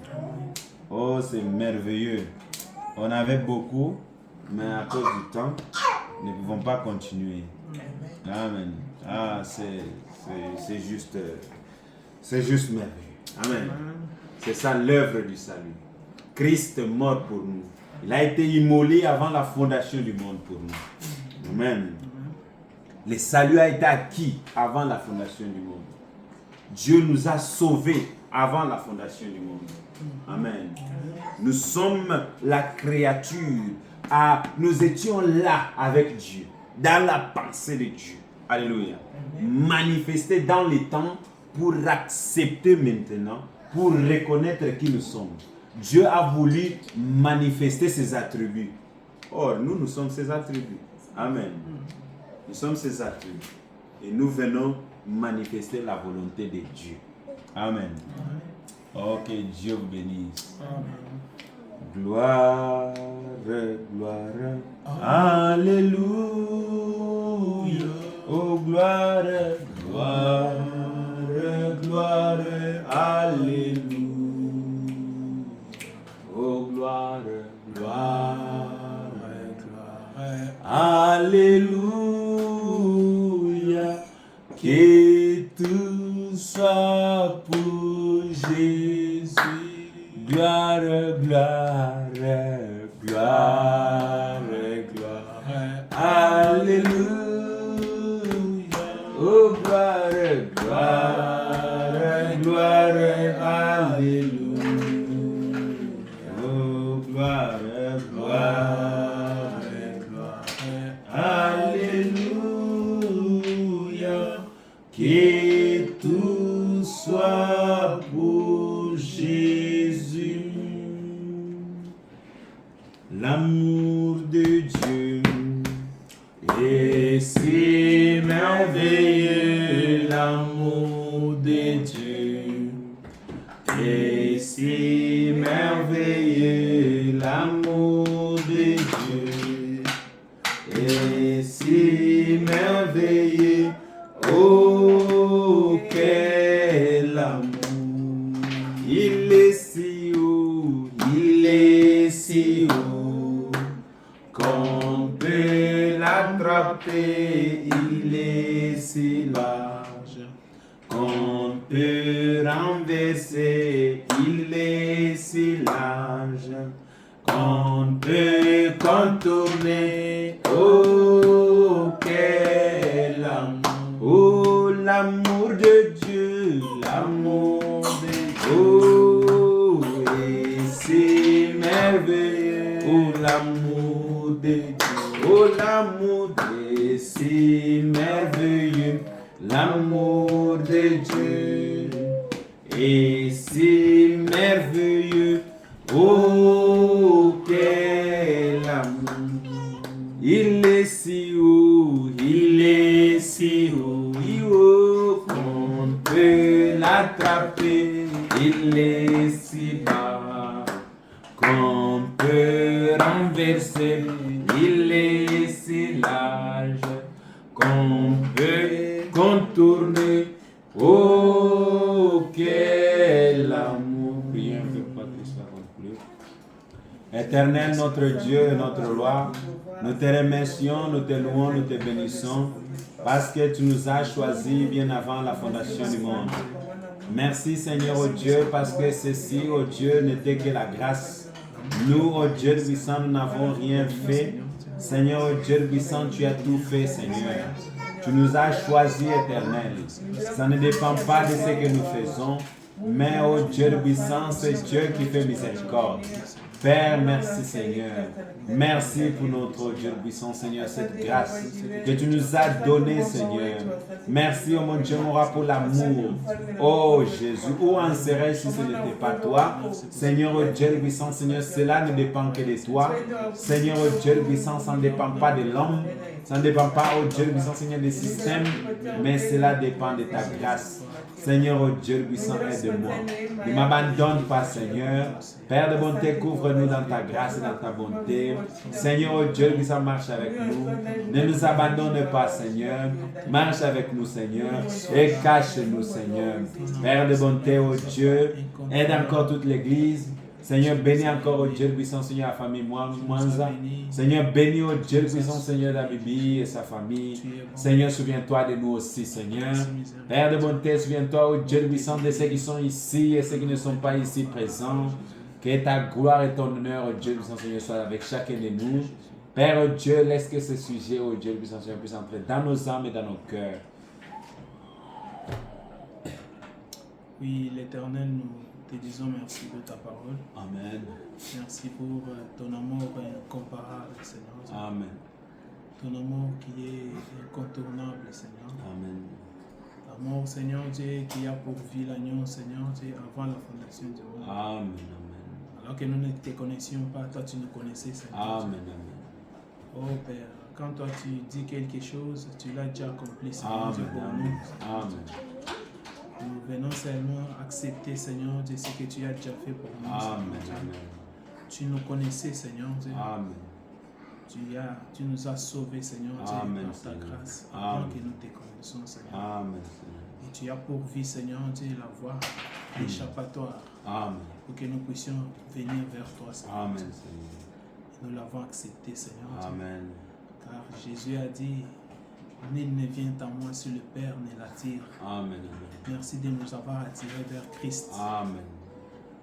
Oh c'est merveilleux. On avait beaucoup, mais à cause du temps, nous ne pouvons pas continuer. Amen. Ah, c'est juste merveilleux. Amen. C'est ça l'œuvre du salut. Christ est mort pour nous. Il a été immolé avant la fondation du monde pour nous. Amen. Le salut a été acquis avant la fondation du monde. Dieu nous a sauvés avant la fondation du monde. Amen. Nous sommes la créature. Nous étions là avec Dieu, dans la pensée de Dieu. Alléluia. Manifesté dans les temps pour accepter maintenant, pour reconnaître qui nous sommes. Dieu a voulu manifester ses attributs. Or, nous sommes ses attributs. Amen. Nous sommes ses attributs. Et nous venons manifester la volonté de Dieu. Amen. Oh, que Dieu vous bénisse. Amen. Gloire, gloire. Alléluia. Oh, gloire, gloire, gloire. Alléluia. Oh, gloire, gloire, gloire. Alléluia. Que tout soit pour Jésus. Gloire, gloire, gloire, gloire. Alléluia. Oh, gloire, gloire, gloire. Alléluia. Oh, gloire, gloire, gloire. Alléluia. Que tout soit pour Jésus. L'amour de Dieu est si merveilleux, l'amour de Dieu est si merveilleux, l'amour de Dieu est si merveilleux. Oh, quel amour! Il est si haut, il est si haut, qu'on peut l'attraper. Il est si large, qu'on peut renverser. Il est si large, qu'on peut contourner. Oh, quel amour! Oh, l'amour de Dieu, l'amour de Dieu, oh, et c'est merveilleux. Oh, l'amour de Dieu, oh, l'amour de Dieu, c'est merveilleux. L'amour de Dieu, et c'est merveilleux. Oh, quel amour! Il est si haut, il est si haut, qu'on peut l'attraper. Il est si bas, qu'on peut renverser. Il est si large, qu'on peut contourner. Oh, quel amour! Prions que Christ va conclure. Éternel, notre Dieu, notre loi, nous te remercions, nous te louons, nous te bénissons, parce que tu nous as choisis bien avant la fondation du monde. Merci Seigneur, oh Dieu, parce que ceci, oh Dieu, n'était que la grâce. Nous, oh Dieu puissant, nous n'avons rien fait. Seigneur, oh Dieu puissant, tu as tout fait, Seigneur. Tu nous as choisis, Éternel. Ça ne dépend pas de ce que nous faisons, mais, oh Dieu puissant, c'est Dieu qui fait miséricorde. Père, merci Seigneur. Merci pour notre Dieu puissant, Seigneur, cette grâce que tu nous as donnée, Seigneur. Merci, oh mon Dieu, mon roi, pour l'amour. Oh Jésus, où en serais-je si ce n'était pas toi? Seigneur, oh Dieu puissant, Seigneur, cela ne dépend que de toi. Seigneur, oh Dieu puissant, ça ne dépend pas de l'homme. Ça ne dépend pas, oh Dieu puissant, Seigneur, des systèmes, mais cela dépend de ta grâce. Seigneur, oh Dieu puissant, aide-moi. Ne m'abandonne pas, Seigneur. Père de bonté, couvre-nous dans ta grâce et dans ta bonté. Seigneur, oh Dieu puissant, marche avec nous. Ne nous abandonne pas, Seigneur. Marche avec nous, Seigneur. Et cache-nous, Seigneur. Père de bonté, oh Dieu, aide encore toute l'Église. Seigneur, bénis encore, oh Dieu puissant, Seigneur, la famille Mwanza. Seigneur, bénis, oh Dieu puissant, Seigneur, la Bibi et sa famille. Seigneur, souviens-toi de nous aussi, Seigneur. Père de bonté, souviens-toi, oh Dieu puissant, de ceux qui sont ici et ceux qui ne sont pas ici présents. Que ta gloire et ton honneur, oh Dieu puissant, Seigneur, soient avec chacun de nous. Père, oh Dieu, laisse que ce sujet, oh Dieu puissant, Seigneur, puisse entrer dans nos âmes et dans nos cœurs. Oui, l'Éternel, nous te disons merci pour ta parole. Amen. Merci pour ton amour incomparable, Seigneur. Amen. Ton amour qui est incontournable, Seigneur. Amen. L'amour, Seigneur Dieu, qui a pourvu l'agneau, Seigneur Dieu, avant la fondation du monde. Amen. Alors que nous ne te connaissions pas, toi tu nous connaissais, Seigneur. Amen. Amen. Oh Père, quand toi tu dis quelque chose, tu l'as déjà accompli, Seigneur Dieu, pour Amen. nous. Amen. Nous venons seulement accepter, Seigneur Dieu, ce que tu as déjà fait pour nous. Amen. Seigneur. Tu nous connaissais, Seigneur Dieu. Amen. Tu nous as sauvés, Seigneur Dieu, Amen, par ta Seigneur. grâce, Amen. avant que nous te connaissions, Seigneur. Amen. Seigneur. Et tu as pourvu, Seigneur Dieu, la voie échappatoire Amen. pour que nous puissions venir vers toi, Seigneur. Amen. Dieu. Seigneur. Nous l'avons accepté, Seigneur Dieu. Amen. Car Jésus a dit, nul ne vient à moi si le Père ne l'attire. Amen. Merci de nous avoir attirés vers Christ, Amen.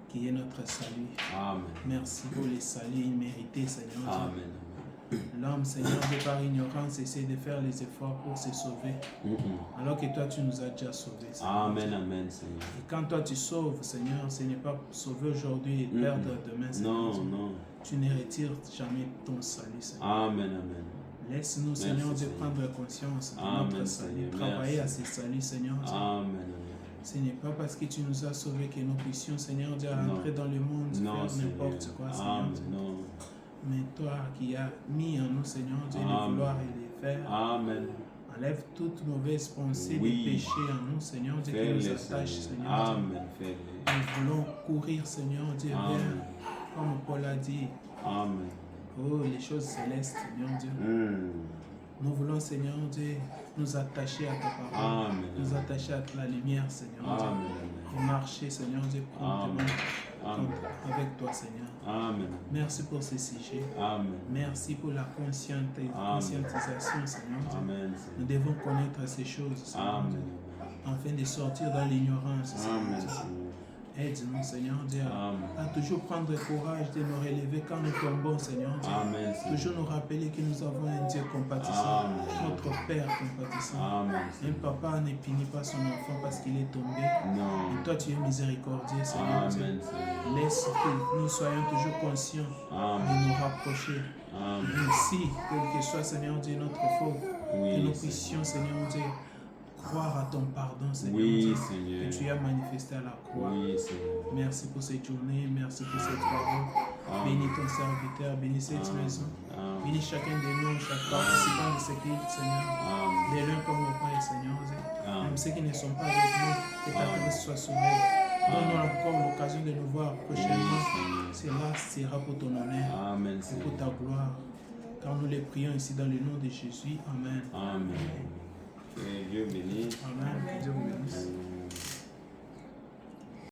qui est notre salut. Amen. Merci pour les saluts immérités, Seigneur Dieu. Amen. L'homme, Seigneur, de par ignorance, essaie de faire les efforts pour se sauver. Alors que toi, tu nous as déjà sauvés. Seigneur. Amen, amen, Seigneur. Et quand toi, tu sauves, Seigneur, ce n'est pas sauver aujourd'hui et perdre demain, Seigneur. Non, non. Tu ne retires jamais ton salut, Seigneur. Amen, amen. Laisse-nous, Merci, Seigneur, de Seigneur. prendre conscience de Amen, notre salut. Seigneur. Travailler Merci. à ce salut, Seigneur. Amen, amen. Ce n'est pas parce que tu nous as sauvés que nous puissions, Seigneur, Dieu, Non. rentrer dans le monde, Non, faire n'importe Seigneur. quoi, Seigneur. Amen, Dieu. non. Mais toi qui as mis en nous, Seigneur, Dieu, le Amen. vouloir et le faire, Amen. enlève toute mauvaise pensée, Oui. des péchés en nous, Seigneur, Dieu, qui nous Fais-le, attache, Seigneur. Seigneur. Dieu. Amen, fais-le. Nous voulons courir, Seigneur, Dieu, Amen. vers, comme Paul a dit, Amen. oh, les choses célestes, Seigneur Dieu. Nous voulons, Seigneur Dieu, nous attacher à ta parole, Amen. nous attacher à la lumière, Seigneur Dieu, Amen. et marcher, Seigneur Dieu, promptement Amen. avec toi, Seigneur. Amen. Merci pour ce sujet. Amen. Merci pour la conscientisation, Seigneur Dieu. Amen. Nous devons connaître ces choses, Seigneur Amen. Dieu, afin de sortir dans l'ignorance, Seigneur Amen. Dieu. Aide-nous, Seigneur Dieu, Amen. à toujours prendre courage de nous relever quand nous tombons, Seigneur Dieu. Amen. Toujours nous rappeler que nous avons un Dieu compatissant, Amen. notre Père compatissant. Amen. Un papa ne punit pas son enfant parce qu'il est tombé. Non. Et toi, tu es miséricordieux, Seigneur Dieu. Amen. Seigneur. Laisse que nous soyons toujours conscients de Amen. nous rapprocher. Amen. Ainsi, quel que soit, Seigneur Dieu, notre faute, que Oui, nous Seigneur. puissions, Seigneur Dieu, croire à ton pardon, Seigneur Oui, Dieu, Seigneur. que tu as manifesté à la croix. Oui, Seigneur. Merci pour cette journée, merci pour cette parole. Amen. Bénis ton serviteur, bénis cette Amen. maison. Amen. Bénis chacun de nous, chaque participant de ce culte, Seigneur. Amen. Les l'un comme le Père, Seigneur Dieu. Amen. Même ceux qui ne sont pas avec nous, que ta Amen. grâce soit sauvée. Donne-nous encore l'occasion de nous voir prochainement. Oui, Cela sera pour ton honneur Amen, et pour Seigneur. ta gloire. Car nous les prions ici dans le nom de Jésus. Amen. Amen. Que Dieu bénisse. Amen. Que Dieu vous bénisse.